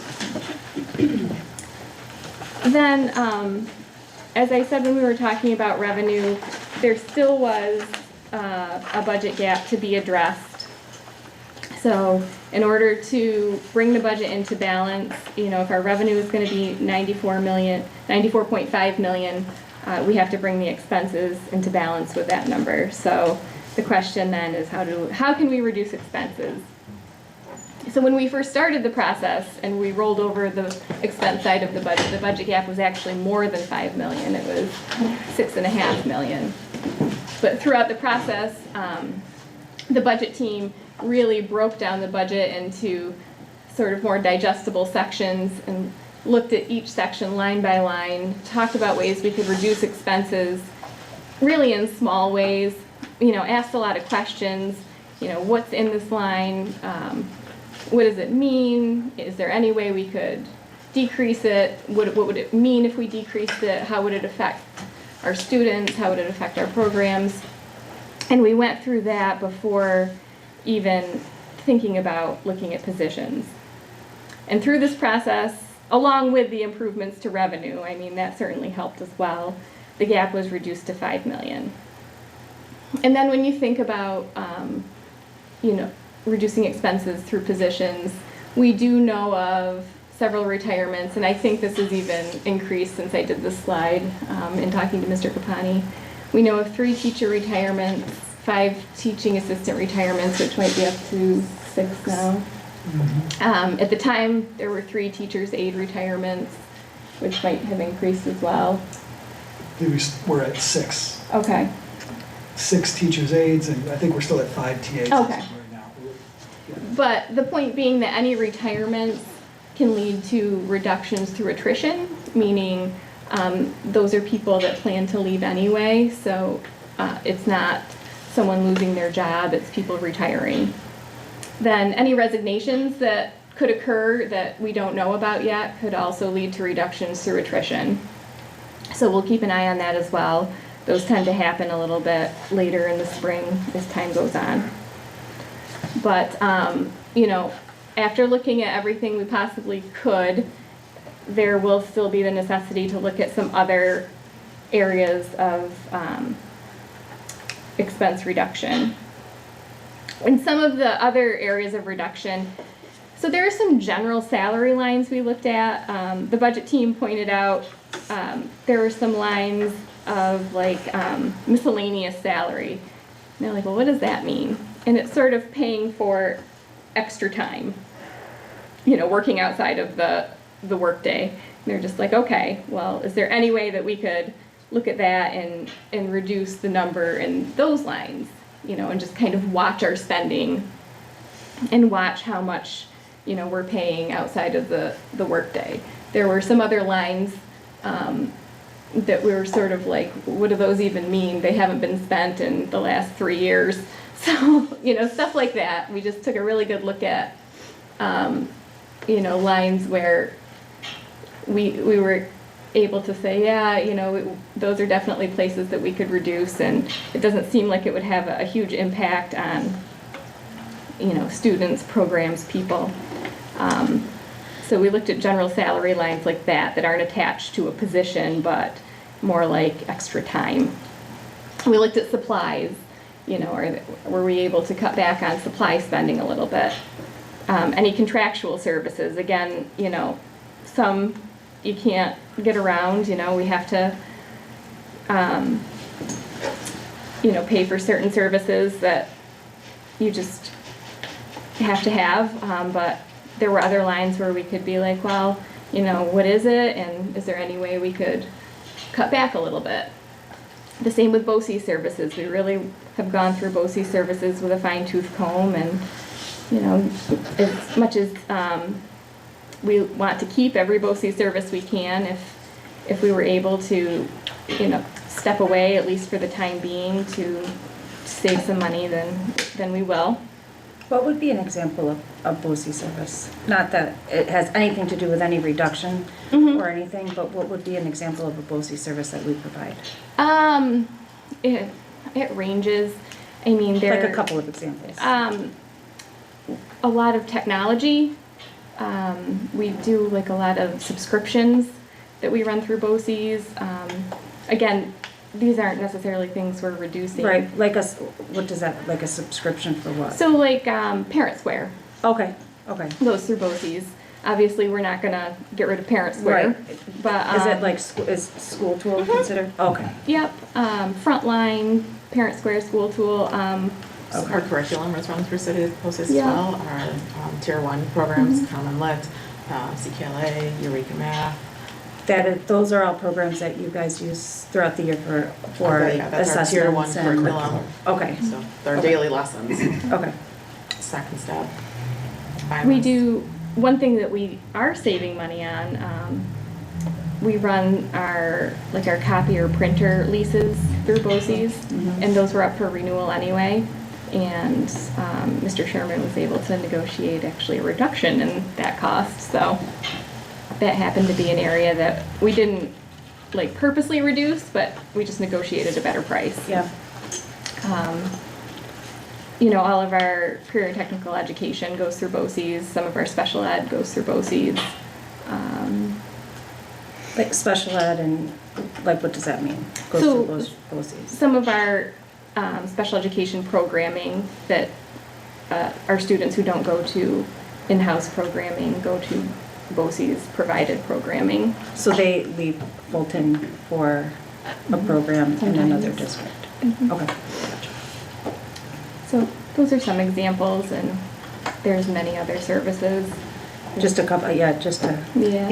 Then, as I said when we were talking about revenue, there still was a budget gap to be addressed. So in order to bring the budget into balance, if our revenue is going to be $94.5 million, we have to bring the expenses into balance with that number. So the question then is how can we reduce expenses? So when we first started the process and we rolled over the expense side of the budget gap was actually more than 5 million. It was 6.5 million. But throughout the process, the budget team really broke down the budget into sort of more digestible sections and looked at each section line by line, talked about ways we could reduce expenses, really in small ways, asked a lot of questions, what's in this line, what does it mean, is there any way we could decrease it, what would it mean if we decreased it, how would it affect our students, how would it affect our programs, and we went through that before even thinking about looking at positions. And through this process, along with the improvements to revenue, that certainly helped as well, the gap was reduced to 5 million. And then when you think about, reducing expenses through positions, we do know of several retirements, and I think this has even increased since I did this slide in talking to Mr. Capani. We know of 3 teacher retirements, 5 teaching assistant retirements, which might be up to 6 now. At the time, there were 3 teachers' aide retirements, which might have increased as well. We're at 6. Okay. 6 teachers' aides, and I think we're still at 5 TAs Okay. right now. But the point being that any retirements can lead to reductions through attrition, meaning those are people that plan to leave anyway, so it's not someone losing their job, it's people retiring. Then any resignations that could occur that we don't know about yet could also lead to reductions through attrition. So we'll keep an eye on that as well. Those tend to happen a little bit later in the spring as time goes on. But, after looking at everything we possibly could, there will still be the necessity to look at some other areas of expense reduction. And some of the other areas of reduction, so there are some general salary lines we looked at. The budget team pointed out there were some lines of miscellaneous salary. And they're like, well, what does that mean? And it's sort of paying for extra time, working outside of the workday. And they're just like, okay, well, is there any way that we could look at that and reduce the number in those lines, and just kind of watch our spending and watch how much, we're paying outside of the workday. There were some other lines that we were sort of like, what do those even mean? They haven't been spent in the last 3 years. So, stuff like that. We just took a really good look at, lines where we were able to say, yeah, those are definitely places that we could reduce, and it doesn't seem like it would have a huge impact on, students, programs, people. So we looked at general salary lines like that aren't attached to a position, but more like extra time. We looked at supplies, were we able to cut back on supply spending a little bit? Any contractual services, again, some you can't get around, we have to, pay for certain services that you just have to have, but there were other lines where we could be like, well, what is it, and is there any way we could cut back a little bit? The same with BOCES services. We really have gone through BOCES services with a fine-tooth comb, and as much as we want to keep every BOCES service we can, if we were able to, step away at least for the time being to save some money, then we will. What would be an example of a BOCES service? Not that it has anything to do with any reduction or anything, but what would be an example of a BOCES service that we provide? It ranges. There like a couple of examples. A lot of technology. We do a lot of subscriptions that we run through BOCES. Again, these aren't necessarily things we're reducing. Right, what does that, a subscription for what? So Parent Square. Okay. Goes through BOCES. Obviously, we're not gonna get rid of Parent Square. Right. But, Is it like, is school tool considered? Okay. Yep, Frontline, Parent Square School Tool, Our curriculum is run through city BOCES as Yeah. well. Our tier 1 programs, Common Lit, CKLA, Eureka Math. Those are all programs that you guys use throughout the year for Yeah, that's our tier 1 assessments and. curriculum. Okay, So they're daily lessons, okay. second step. we do, one thing that we are saving money on, we run our copier printer leases through BOCES, and those were up for renewal anyway. And Mr. Sherman was able to negotiate actually a reduction in that cost, so that happened to be an area that we didn't like purposely reduce, but we just negotiated a better price. Yeah. You know, all of our career and technical education goes through BOCES, some of our special ed goes through BOCES. Like special ed and, like, what does that mean? Goes So- through BOCES. Some of our special education programming that our students who don't go to in-house programming go to BOCES provided programming. So they leave Fulton for a program in another district? Okay. So those are some examples, and there's many other services. Just a couple, yeah, just to. Yeah.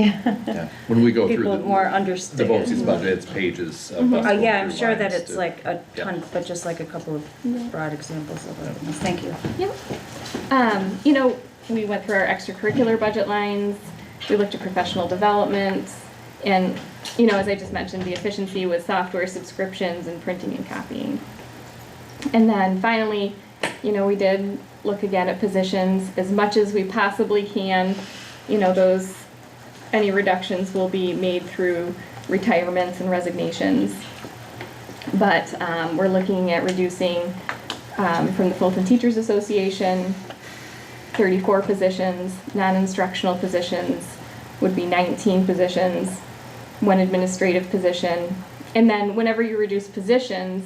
Yeah. When we go through People the more the understand. BOCES budget, it's pages of us going Yeah, I'm through sure that lines it's to- like a Yeah. ton, but just like a couple of broad examples of other things. Thank you. Yep. You know, we went through our extracurricular budget lines, we looked at professional development, and, you know, as I just mentioned, the efficiency with software subscriptions and printing and copying. And then finally, you know, we did look again at positions as much as we possibly can. You know, any reductions will be made through retirements and resignations. But we're looking at reducing from the Fulton Teachers Association, 34 positions, non-instructional positions would be 19 positions, one administrative position. And then whenever you reduce positions,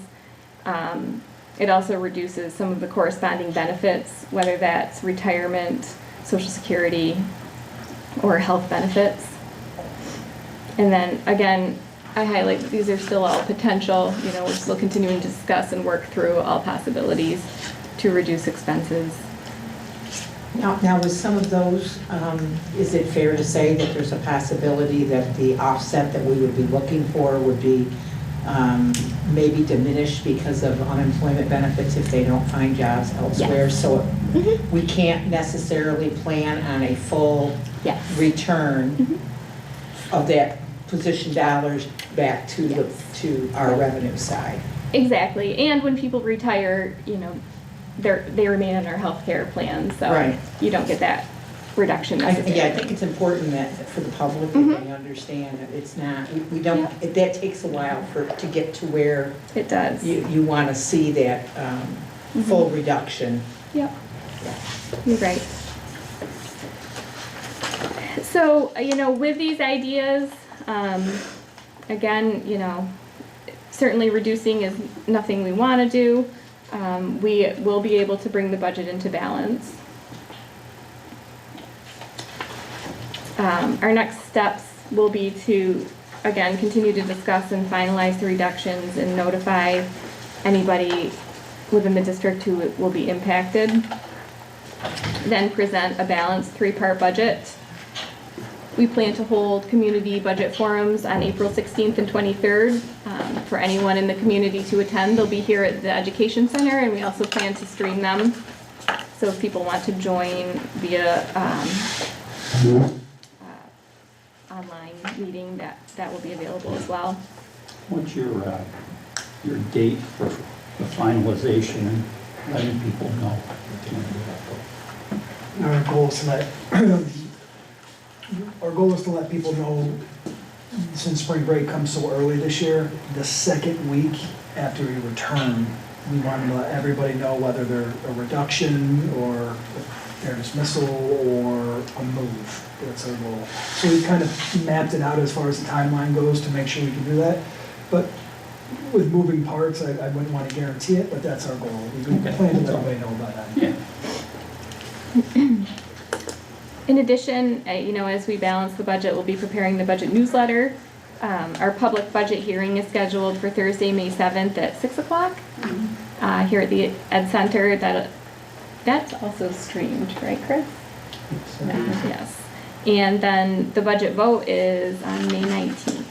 it also reduces some of the corresponding benefits, whether that's retirement, Social Security, or health benefits. And then again, I highlight that these are still all potential, you know, we're still continuing to discuss and work through all possibilities to reduce expenses. Now, with some of those, is it fair to say that there's a possibility that the offset that we would be looking for would be maybe diminished because of unemployment benefits if they don't find jobs elsewhere? Yes. So we can't necessarily plan on a full return of that position dollars back to to our revenue side. Exactly, and when people retire, you know, they remain in our healthcare plan, so Right. you don't get that reduction necessarily. Yeah, I think it's important that for the public that they understand that it's not, we don't, that takes a while to get to where it does. You want to see that full reduction. Yep, you're right. So, you know, with these ideas, again, you know, certainly reducing is nothing we want to do. We will be able to bring the budget into balance. Our next steps will be to, again, continue to discuss and finalize the reductions and notify anybody within the district who will be impacted. Then present a balanced 3-part budget. We plan to hold community budget forums on April 16th and 23rd. For anyone in the community to attend, they'll be here at the Education Center, and we also plan to stream them. So if people want to join via online meeting, that will be available as well. What's your date for the finalization and letting people know? Our goal is to let people know, since spring break comes so early this year, the second week after we return, we want to let everybody know whether they're a reduction or their dismissal or a move. That's our goal. So we kind of mapped it out as far as the timeline goes to make sure we can do that. But with moving parts, I wouldn't want to guarantee it, but that's our goal. We plan to let everybody know by then. In addition, as we balance the budget, we'll be preparing the budget newsletter. Our public budget hearing is scheduled for Thursday, May 7th at 6 o'clock here at the Ed Center. That's also streamed, right, Chris? Yes. And then the budget vote is on May 19th.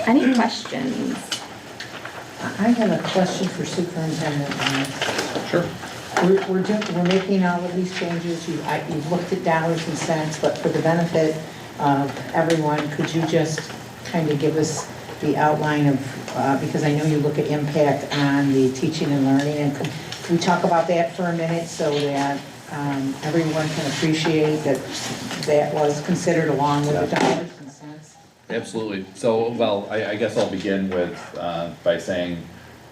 Any questions? I have a question for Superintendent. Sure. We're making all of these changes. You've looked at dollars and cents, but for the benefit of everyone, could you just kind of give us the outline of, because I know you look at impact on the teaching and learning, and could we talk about that for a minute so that everyone can appreciate that that was considered along with the dollars and cents? Absolutely. So, well, I guess I'll begin with, by saying,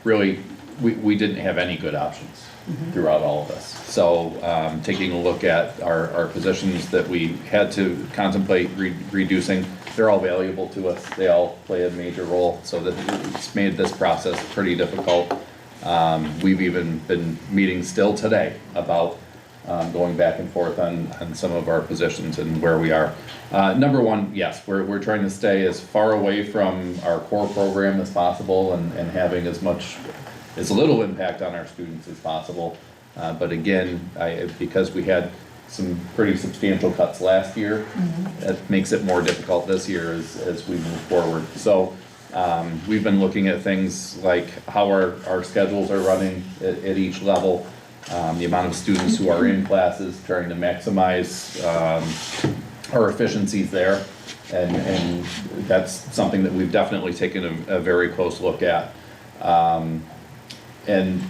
really, we didn't have any good options throughout all of this. So, taking a look at our positions that we had to contemplate reducing, they're all valuable to us. They all play a major role, so that it's made this process pretty difficult. We've even been meeting still today about going back and forth on some of our positions and where we are. Number one, yes, we're trying to stay as far away from our core program as possible and having as little impact on our students as possible. But again, because we had some pretty substantial cuts last year, that makes it more difficult this year as we move forward. So we've been looking at things like how our schedules are running at each level, the amount of students who are in classes, trying to maximize our efficiencies there. And that's something that we've definitely taken a very close look at. And,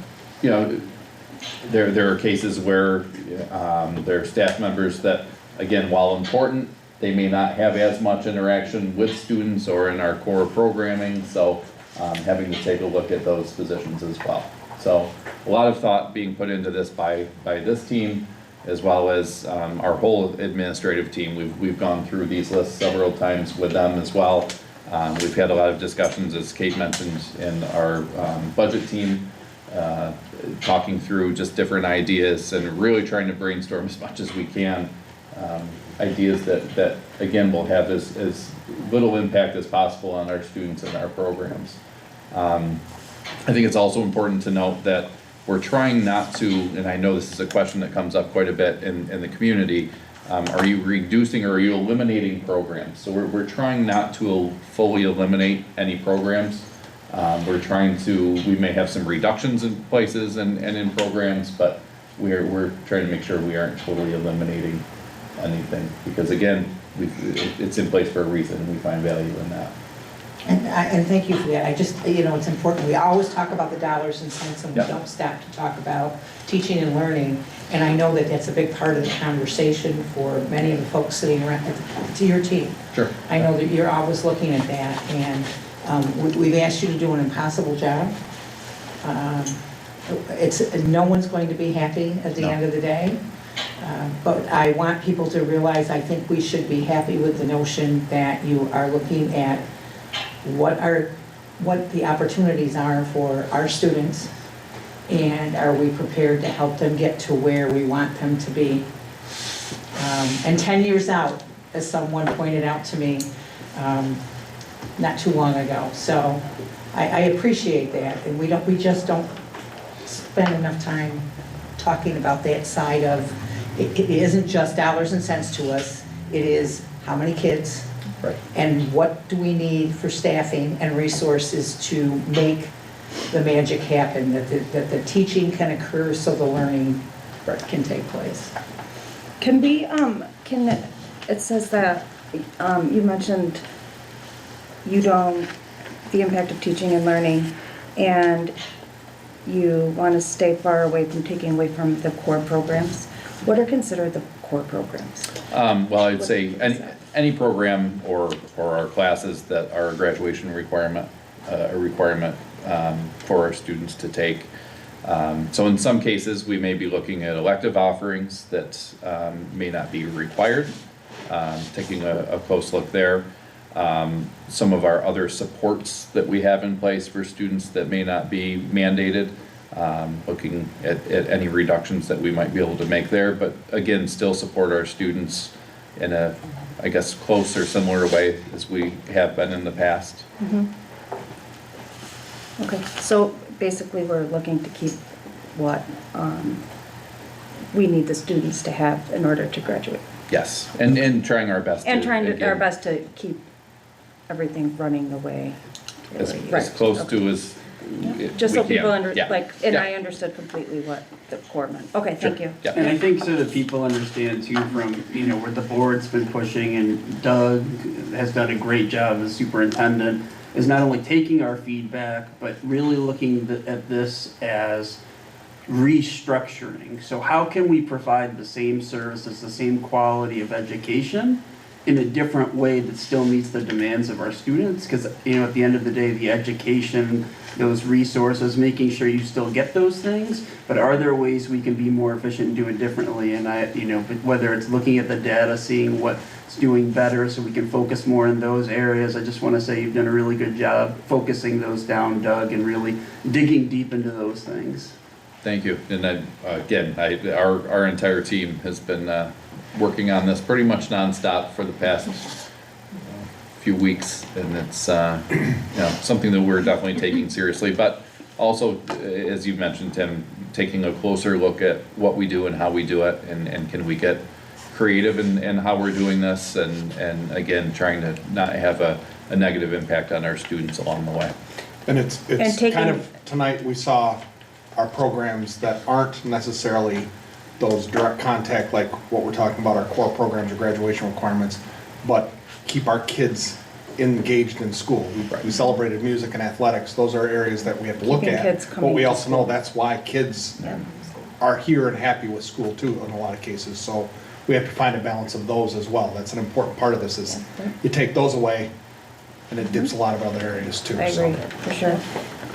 there are cases where there are staff members that, again, while important, they may not have as much interaction with students or in our core programming, so having to take a look at those positions as well. So a lot of thought being put into this by this team, as well as our whole administrative team. We've gone through these lists several times with them as well. We've had a lot of discussions, as Kate mentioned, in our budget team, talking through just different ideas and really trying to brainstorm as much as we can, ideas that again will have as little impact as possible on our students and our programs. I think it's also important to note that we're trying not to, and I know this is a question that comes up quite a bit in the community, are you reducing or are you eliminating programs? So we're trying not to fully eliminate any programs. We may have some reductions in places and in programs, but we're trying to make sure we aren't totally eliminating anything, because again, it's in place for a reason, and we find value in that. And thank you for that. I just, it's important. We always talk about the dollars and cents, and we don't stop to talk about teaching and learning. And I know that that's a big part of the conversation for many of the folks sitting around, to your team. Sure. I know that you're always looking at that, and we've asked you to do an impossible job. No one's going to be happy at the end of the day. But I want people to realize, I think we should be happy with the notion that you are looking at what the opportunities are for our students, and are we prepared to help them get to where we want them to be. And 10 years out, as someone pointed out to me not too long ago. So I appreciate that, and we just don't spend enough time talking about that side of, it isn't just dollars and cents to us, it is how many kids, right, and what do we need for staffing and resources to make the magic happen, that the teaching can occur so the learning can take place. It says that, you mentioned the impact of teaching and learning, and you want to stay far away from taking away from the core programs. What are considered the core programs? Well, I'd say any program or our classes that are a graduation requirement, for our students to take. So in some cases, we may be looking at elective offerings that may not be required, taking a close look there. Some of our other supports that we have in place for students that may not be mandated, looking at any reductions that we might be able to make there, but again, still support our students in a, I guess, close or similar way as we have been in the past. Okay, so basically we're looking to keep what we need the students to have in order to graduate. Yes, and trying our best. And trying our again, best to keep everything running the way. As Right, close okay. to as Just so we can. people Yeah. and Yeah. I understood completely what the core meant. Okay, thank you. Yeah. And I think so that people understand too from, you know, where the board's been pushing and Doug has done a great job as superintendent, is not only taking our feedback, but really looking at this as restructuring. So how can we provide the same services, the same quality of education in a different way that still meets the demands of our students? Because, you know, at the end of the day, the education, those resources, making sure you still get those things, but are there ways we can be more efficient and do it differently? And but whether it's looking at the data, seeing what's doing better so we can focus more in those areas, I just want to say you've done a really good job focusing those down, Doug, and really digging deep into those things. Thank you. And then, again, our entire team has been working on this pretty much nonstop for the past few weeks, and it's something that we're definitely taking seriously. But also, as you mentioned, Tim, taking a closer look at what we do and how we do it, and can we get creative in how we're doing this, and again, trying to not have a negative impact on our students along the way. And it's taking- kind of, tonight we saw our programs that aren't necessarily those direct contact, like what we're talking about, our core programs or graduation requirements, but keep our kids engaged in school. We celebrated music and athletics. Those are areas that we have to look Keeping at. kids But coming we to also know school. that's why kids are here and happy with school too in a lot of cases. So we have to find a balance of those as well. That's an important part of this is you take those away and it dips a lot of other areas too. I so. agree, for sure.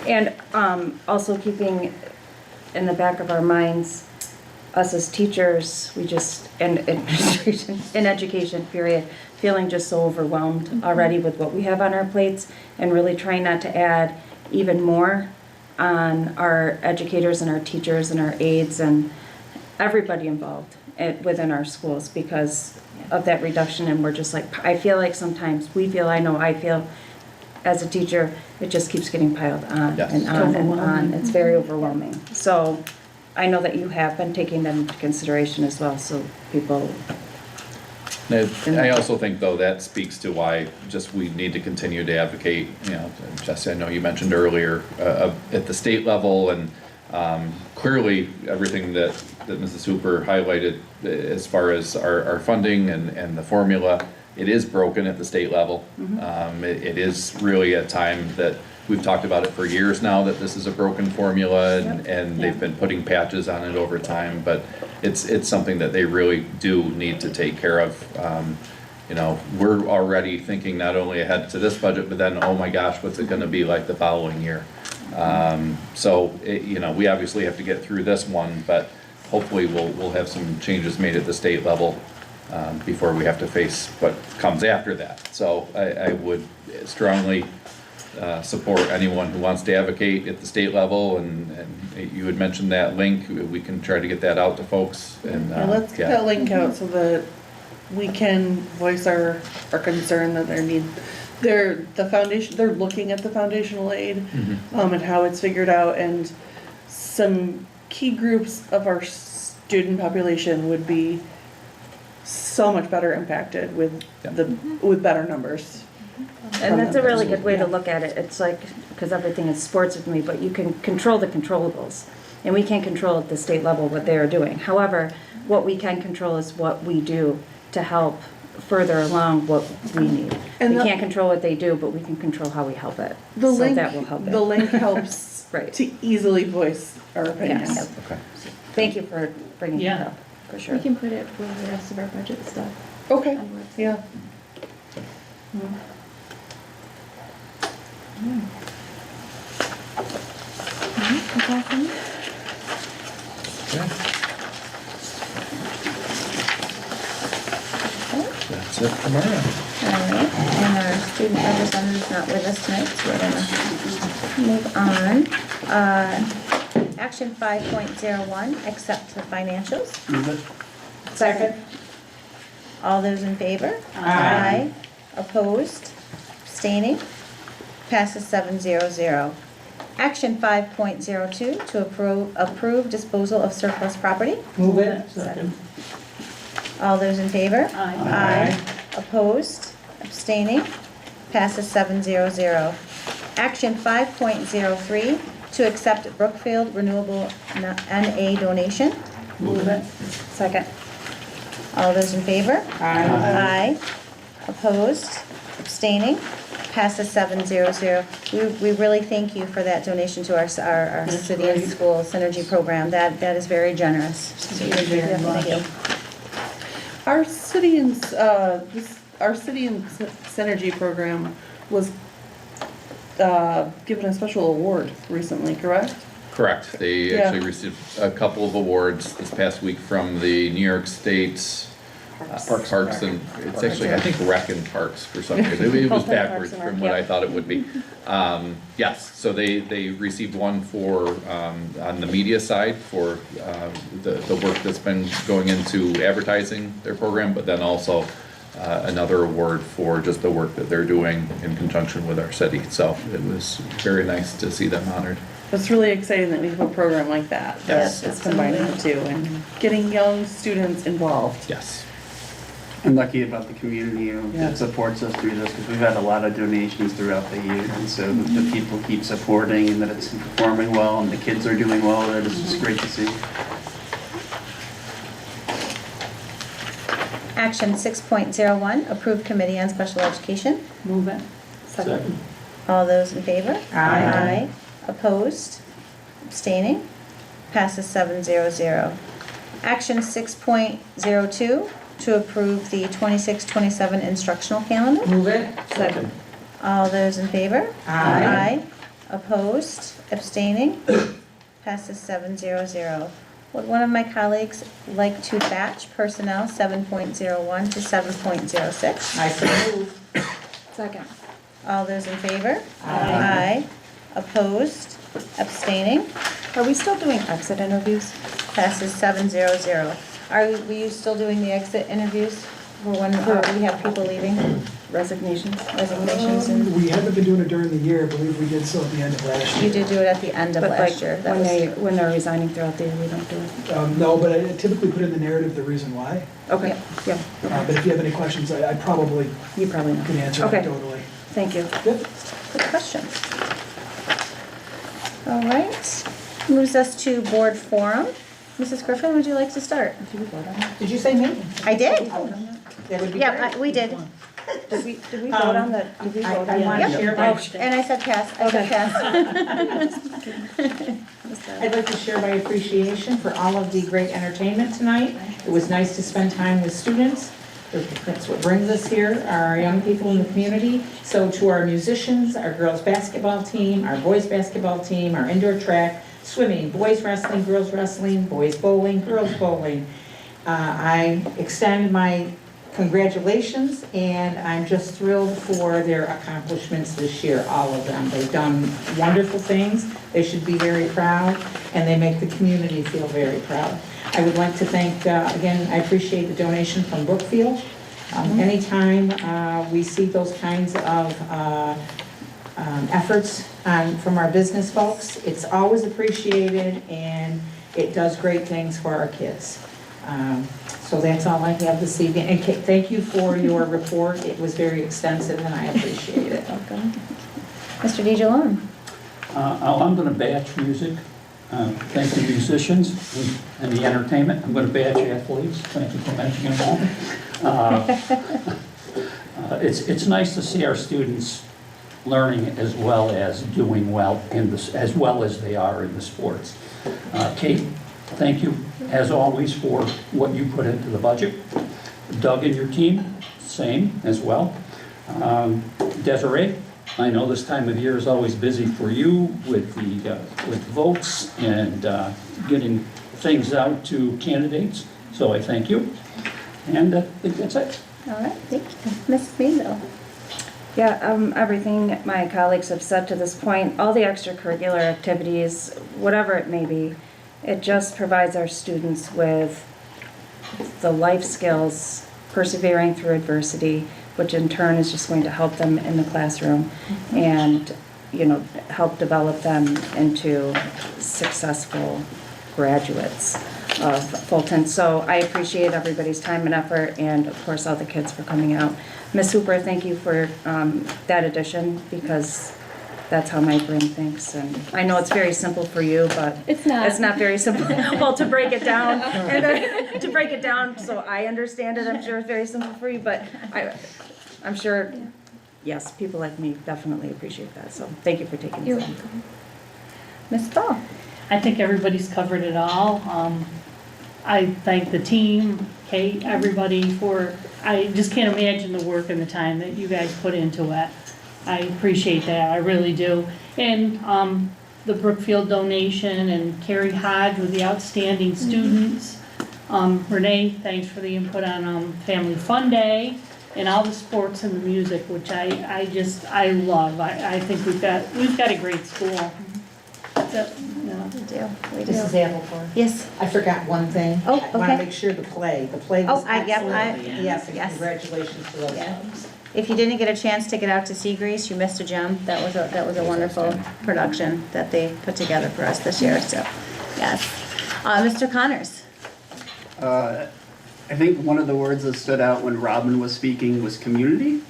And also keeping in the back of our minds, us as teachers, we just, and administration, in education, period, feeling just so overwhelmed already with what we have on our plates, and really trying not to add even more on our educators and our teachers and our aides and everybody involved within our schools because of that reduction. And we're just like, I feel like sometimes I feel as a teacher, it just keeps getting piled on Yes. and on and on. It's very overwhelming. So I know that you have been taking that into consideration as well, so people. I also think, though, that speaks to why just we need to continue to advocate, Jesse, I know you mentioned earlier, at the state level, and clearly, everything that Mrs. Hooper highlighted as far as our funding and the formula, it is broken at the state level. It is really a time that we've talked about it for years now, that this is a broken formula, and they've been putting patches on it over time, but it's something that they really do need to take care of. We're already thinking not only ahead to this budget, but then, oh my gosh, what's it gonna be like the following year? We obviously have to get through this one, but hopefully we'll have some changes made at the state level before we have to face what comes after that. So I would strongly support anyone who wants to advocate at the state level, and you had mentioned that link, we can try to get that out to folks. And let's get that link out so that we can voice our concern that the foundation, they're looking at the foundational aid and how it's figured out, and some key groups of our student population would be so much better impacted with with better numbers. And that's a really good way to look at it. It's like, because everything is sports with me, but you can control the controllables. And we can't control at the state level what they are doing. However, what we can control is what we do to help further along what we need. And we can't control what they do, but we can control how we help it. The link, that will help it. The link helps to easily voice our opinions. Yes. Okay. Thank you for bringing that up, for sure. We can put it with the rest of our budget stuff. Okay, yeah. That's awesome. That's it from our end. All right, and our student representative is not with us tonight, so we're gonna move on. Action 5.01, accept the financials. Move it. Second. All those in favor? Aye. Opposed? Abstaining? Passes 700. Action 5.02, to approve disposal of surplus property. Move it. Second. All those in favor? Aye. Opposed? Abstaining? Passes 700. Action 5.03, to accept Brookfield Renewable NA donation. Move it. Second. All those in favor? Aye. Aye. Opposed? Abstaining? Passes 700. We really thank you for that donation to our city and school synergy program. That is very generous. Thank you very much. Thank you. Our city and Synergy program was given a special award recently, correct? Correct. They Yeah. actually received a couple of awards this past week from the New York State Parks and, it's actually, I think, Rec and Parks for some reason. It was backwards from what I thought it would be. Yes, so they received one for, on the media side for the work that's been going into advertising their program, but then also another award for just the work that they're doing in conjunction with our city. So it was very nice to see them honored. It's really exciting that we have a program like that. Yes. That's combining the two and getting young students involved. Yes. I'm lucky about the community Yeah. that supports us through this, because we've had a lot of donations throughout the year, and so the people keep supporting, and that it's performing well, and the kids are doing well, that is just great to see. Action 6.01, approve Committee on Special Education. Move it. Second. All those in favor? Aye. Opposed? Abstaining? Passes 700. Action 6.02, to approve the 26-27 instructional calendar. Move it. Second. All those in favor? Aye. Opposed? Abstaining? Passes 700. Would one of my colleagues like to batch personnel 7.01 to 7.06? I so move. Second. All those in favor? Aye. Opposed? Abstaining? Are we still doing exit interviews? Passes 700. Were you still doing the exit interviews for when we have people leaving? Resignations and, We haven't been doing it during the year, I believe we did so at the end of last year. you did do it at the end of But last like, year. That when they're resigning throughout the year, we don't do it? No, but I typically put in the narrative the reason why. Okay, yeah. But if you have any questions, I probably You probably know. can answer Okay. anecdotally. Thank you. Yep. Good question. All right, moves us to board forum. Mrs. Griffin, would you like to start? Did you say me? I did. That would be Yeah, great. we did. Did we vote on the, did we vote I on want to Yep. share my, And I said pass, I said pass. I'd like to share my appreciation for all of the great entertainment tonight. It was nice to spend time with students. That's what brings us here, our young people in the community. So to our musicians, our girls basketball team, our boys basketball team, our indoor track, swimming, boys wrestling, boys bowling, girls bowling. I extend my congratulations, and I'm just thrilled for their accomplishments this year, all of them. They've done wonderful things. They should be very proud, and they make the community feel very proud. I would like to thank, again, I appreciate the donation from Brookfield. Anytime we see those kinds of efforts from our business folks, it's always appreciated, and it does great things for our kids. So that's all I have this evening. And thank you for your report. It was very extensive, and I appreciate it. Welcome. Mr. DeJolone. I'm going to batch music. Thank the musicians and the entertainment. I'm going to batch athletes. Thank you for mentioning that. It's nice to see our students learning as well as doing well in this, as well as they are in the sports. Kate, thank you as always for what you put into the budget. Doug and your team, same as well. Desiree, I know this time of year is always busy for you with the with votes and getting things out to candidates, so I thank you. And I think that's it. All right, thank you. Mrs. Beanville. Yeah, everything my colleagues have said to this point, all the extracurricular activities, whatever it may be, it just provides our students with the life skills, persevering through adversity, which in turn is just going to help them in the classroom and, you know, help develop them into successful graduates of Fulton. So I appreciate everybody's time and effort, and of course all the kids for coming out. Ms. Hooper, thank you for that addition, because that's how my brain thinks. And I know it's very simple for you, but It's not. It's not very simple. Well, to break it down, and to break it down so I understand it, I'm sure it's very simple for you, but I'm sure, yes, people like me definitely appreciate that. So thank you for taking this on. Ms. Ball? I think everybody's covered it all. I thank the team, Kate, everybody for, I just can't imagine the work and the time that you guys put into it. I appreciate that, I really do. And the Brookfield donation and Carrie Hodge with the outstanding students. Renee, thanks for the input on Family Fun Day and all the sports and the music, which I love. I think we've got a great school. We do. This is Appleton. Yes. I forgot one thing. Oh, I want okay. to make sure the play was Yep, excellent. Yes, and yes. congratulations to those Yeah. folks. If you didn't get a chance to get out to see Grease, you missed a gem. That was a wonderful production that they put together for us this year, so, yes. Mr. Connors? I think one of the words that stood out when Robin was speaking was community.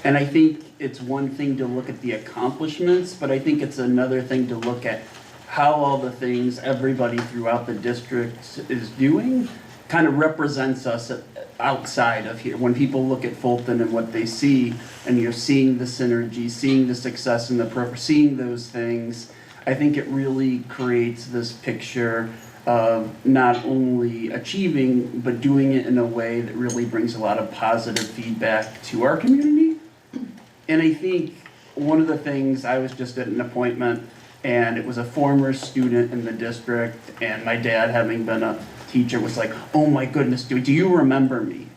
And I think it's one thing to look at the accomplishments, but I think it's another thing to look at how all the things everybody throughout the district is doing kind of represents us outside of here. When people look at Fulton and what they see, and you're seeing the synergy, seeing the success in the program, seeing those things, I think it really creates this picture of not only achieving, but doing it in a way that really brings a lot of positive feedback to our community. And I think one of the things, I was just at an appointment, and it was a former student in the district, and my dad, having been a teacher, was like, "Oh my goodness, do you remember me?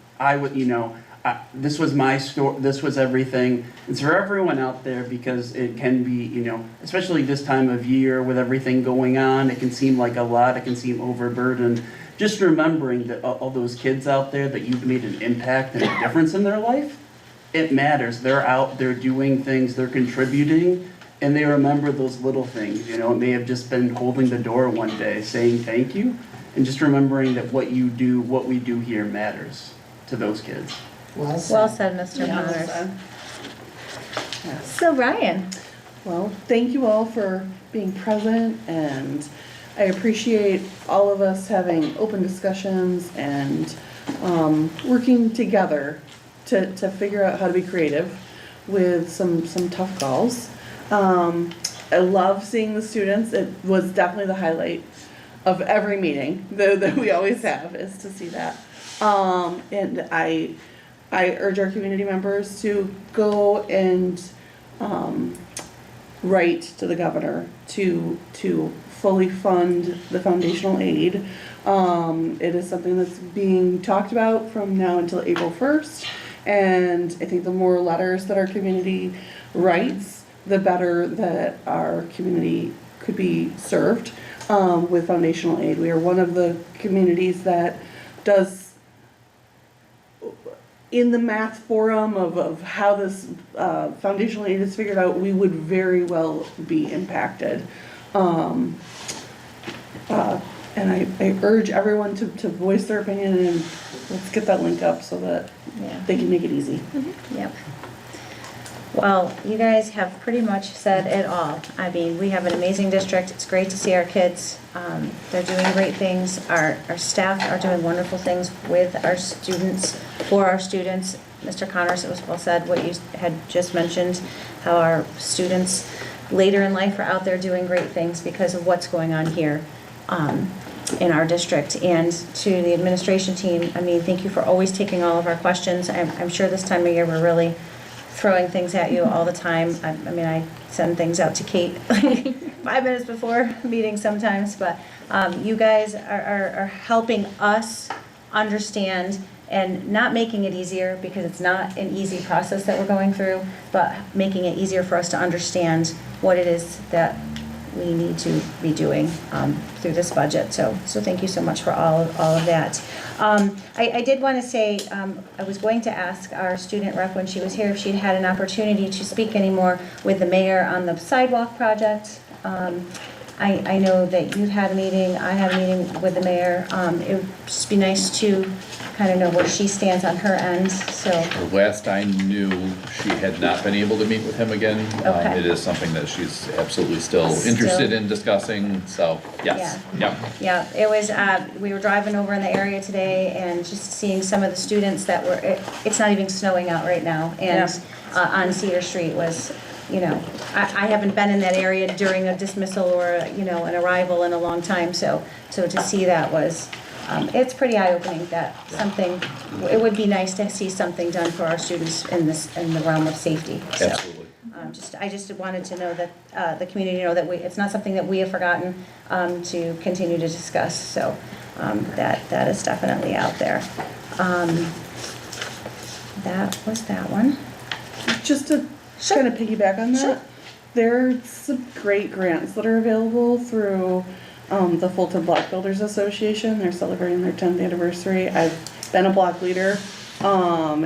This was my story, this was everything." It's for everyone out there, because it can be, especially this time of year with everything going on, it can seem like a lot, it can seem overburdened. Just remembering that all those kids out there, that you've made an impact and a difference in their life, it matters. They're out, they're doing things, they're contributing, and they remember those little things. It may have just been holding the door one day, saying thank you, and just remembering that what you do, what we do here matters to those kids. Well said, Mr. Yeah, Connors. well said. So Ryan? Well, thank you all for being present, and I appreciate all of us having open discussions and working together to figure out how to be creative with some tough calls. I love seeing the students. It was definitely the highlight of every meeting that we always have, is to see that. And I urge our community members to go and write to the governor to fully fund the foundational aid. It is something that's being talked about from now until April 1st. And I think the more letters that our community writes, the better that our community could be served with foundational aid. We are one of the communities that does, in the math forum of how this foundational aid is figured out, we would very well be impacted. And I urge everyone to voice their opinion, and let's get that link up so that they can make it easy. Yep. Well, you guys have pretty much said it all. I mean, we have an amazing district. It's great to see our kids. They're doing great things. Our staff are doing wonderful things with our students, for our students. Mr. Connors, it was well said what you had just mentioned, how our students later in life are out there doing great things because of what's going on here in our district. And to the administration team, I mean, thank you for always taking all of our questions. I'm sure this time of year we're really throwing things at you all the time. I mean, I send things out to Kate 5 minutes before meetings sometimes, but you guys are helping us understand and not making it easier, because it's not an easy process that we're going through, but making it easier for us to understand what it is that we need to be doing through this budget. So thank you so much for all of that. I did want to say, I was going to ask our student rep when she was here if she'd had an opportunity to speak anymore with the mayor on the sidewalk project. I know that you'd had a meeting, I had a meeting with the mayor. It would just be nice to kind of know where she stands on her end, so. The last I knew, she had not been able to meet with him again. Okay. It is something that she's absolutely still interested in discussing, so, yes, yep. Yeah, it was, we were driving over in the area today and just seeing some of the students that were, it's not even snowing out right now. And on Cedar Street was, you know, I haven't been in that area during a dismissal or, you know, an arrival in a long time. So to see that was, it's pretty eye-opening that something, it would be nice to see something done for our students in the realm of safety. So, Absolutely. I just wanted to know that the community know that it's not something that we have forgotten to continue to discuss. So that is definitely out there. That was that one. Just to kind of piggyback on that, there's some great grants that are available through the Fulton Block Builders Association. They're celebrating their 10th anniversary. I've been a block leader, and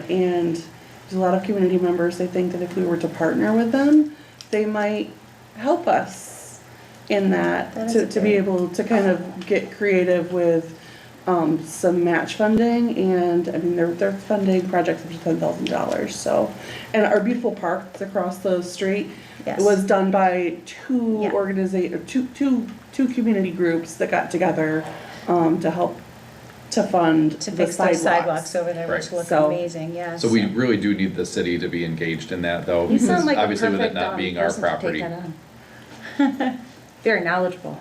there's a lot of community members. They think that if we were to partner with them, they might help us in that to be able to kind of get creative with some match funding. And I mean, they're funding projects up to $10,000. So, and our beautiful park that's across the street was done by two community groups that got together to help to fund to the fix those sidewalks over there, Right. which look So- amazing. Yeah. So we really do need the city to be engaged in that, though, You sound because like a obviously with it perfect, not being our person to take property. that on. Very knowledgeable.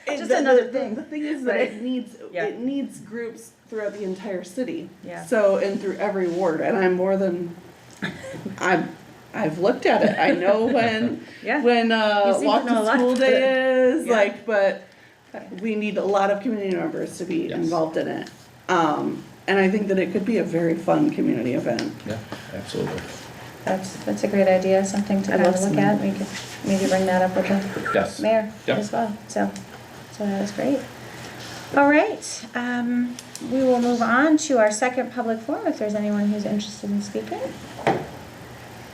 Just another thing. The thing is that Right. it needs groups throughout the entire city. Yeah. So, and through every ward, and I'm more than, I've looked at it. I know when Yeah. when You seem to walk know a to lot school about day it. is, Yeah. like, but we need a lot of community members to be involved in it. And I think that it could be a very fun community event. Yeah, absolutely. That's a great idea, something to I kind love of look cement. at. We could maybe bring that up with the Yes. mayor Yep. as well. So that is great. All right, we will move on to our second public forum if there's anyone who's interested in speaking.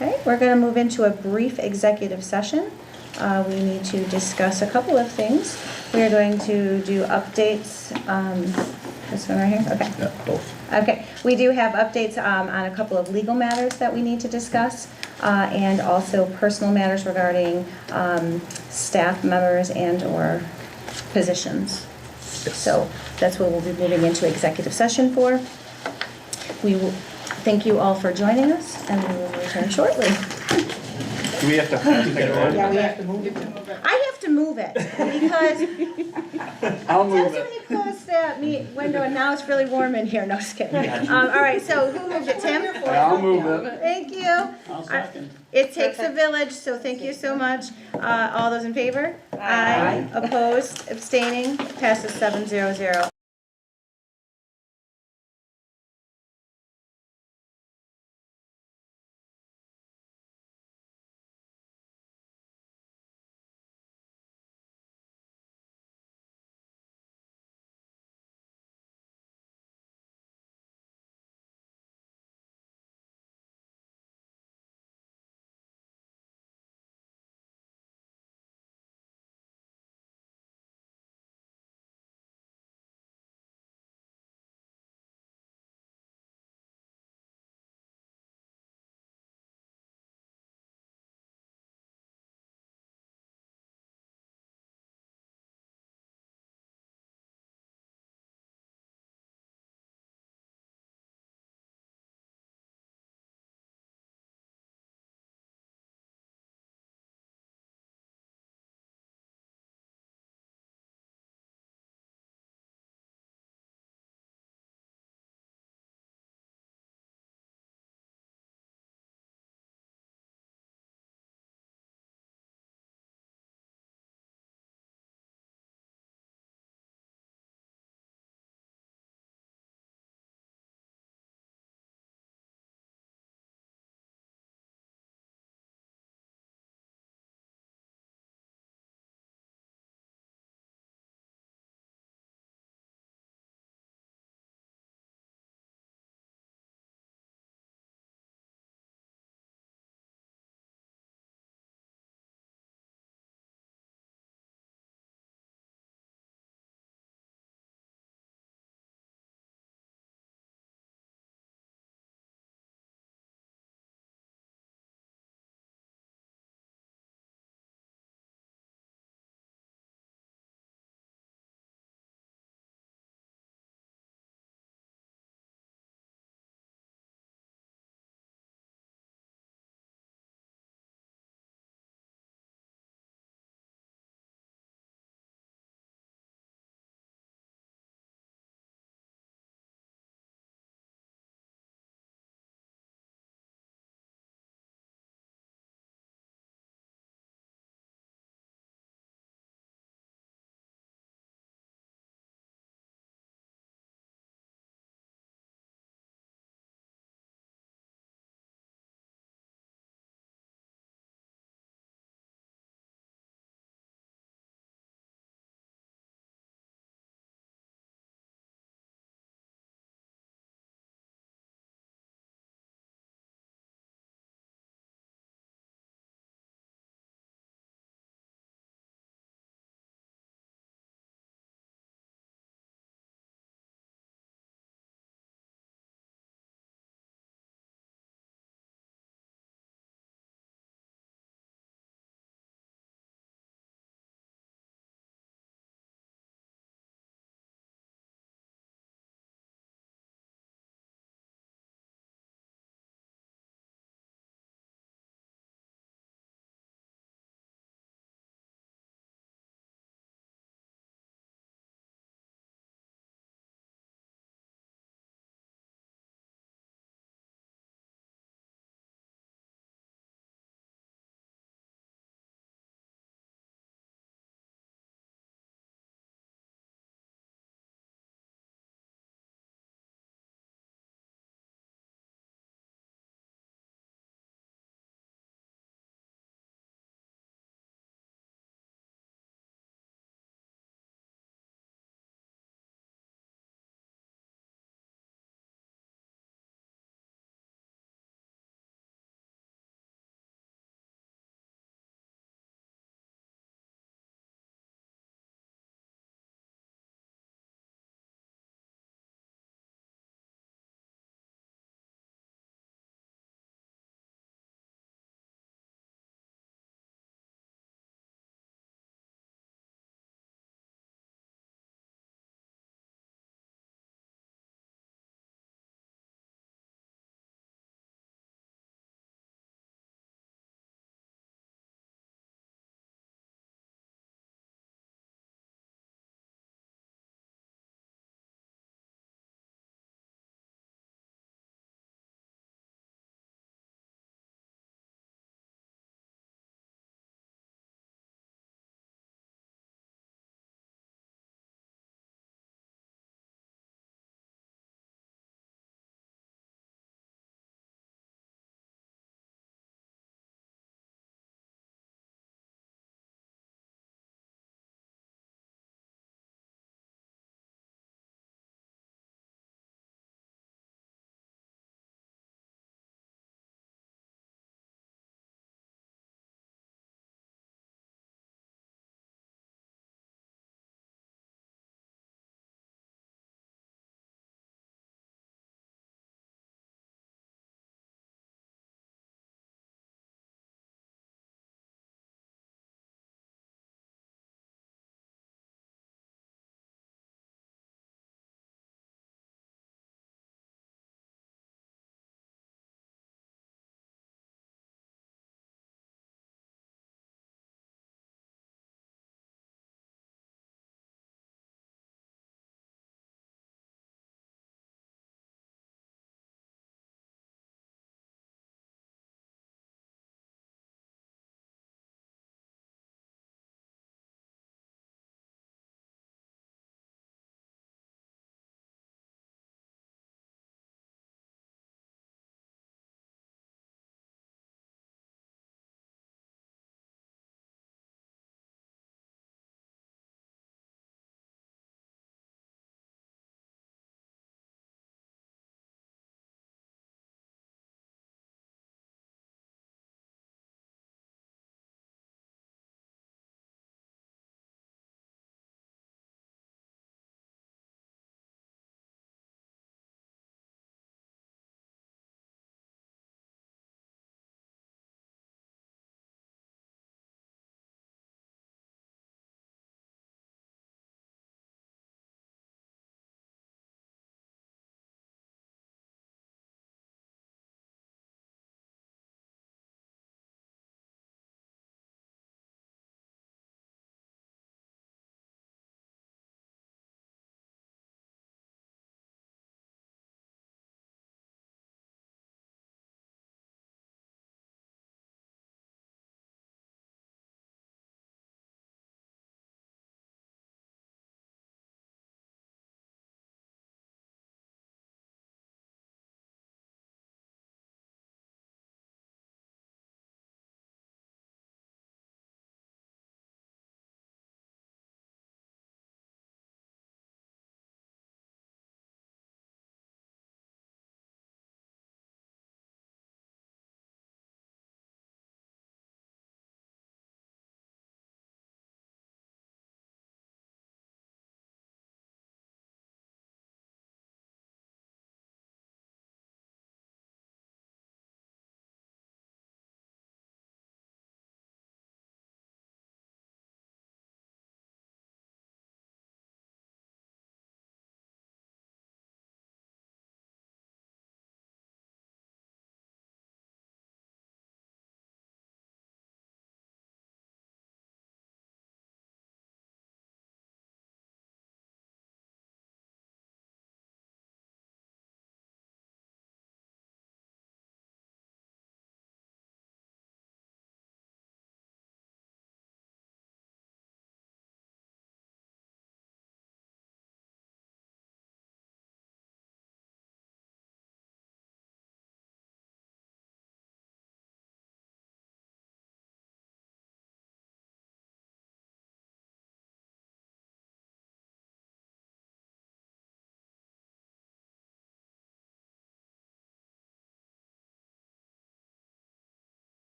Okay, we're going to move into a brief executive session. We need to discuss a couple of things. We are going to do updates. This one right here? Okay. Yeah, both. Okay, we do have updates on a couple of legal matters that we need to discuss, and also personal matters regarding staff members and/or positions. So that's what we'll be moving into executive session for. We will thank you all for joining us, and we will return shortly. Do we have to pass the vote? Yeah, we have to move it. I have to move it because I'll move Somebody it. closed that window and now it's really warm in here. No, just kidding. All right, so who moved it? Tim? I'll move it. Thank you. I'll second. It takes a village, so thank you so much. All those in favor? Aye. Opposed, abstaining, passes 700.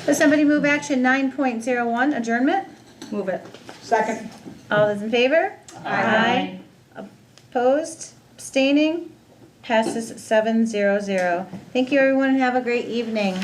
Does somebody move action 9.01, adjournment? Move it. Second. All those in favor? Aye. Opposed? Abstaining? Passes 700. Thank you, everyone, and have a great evening.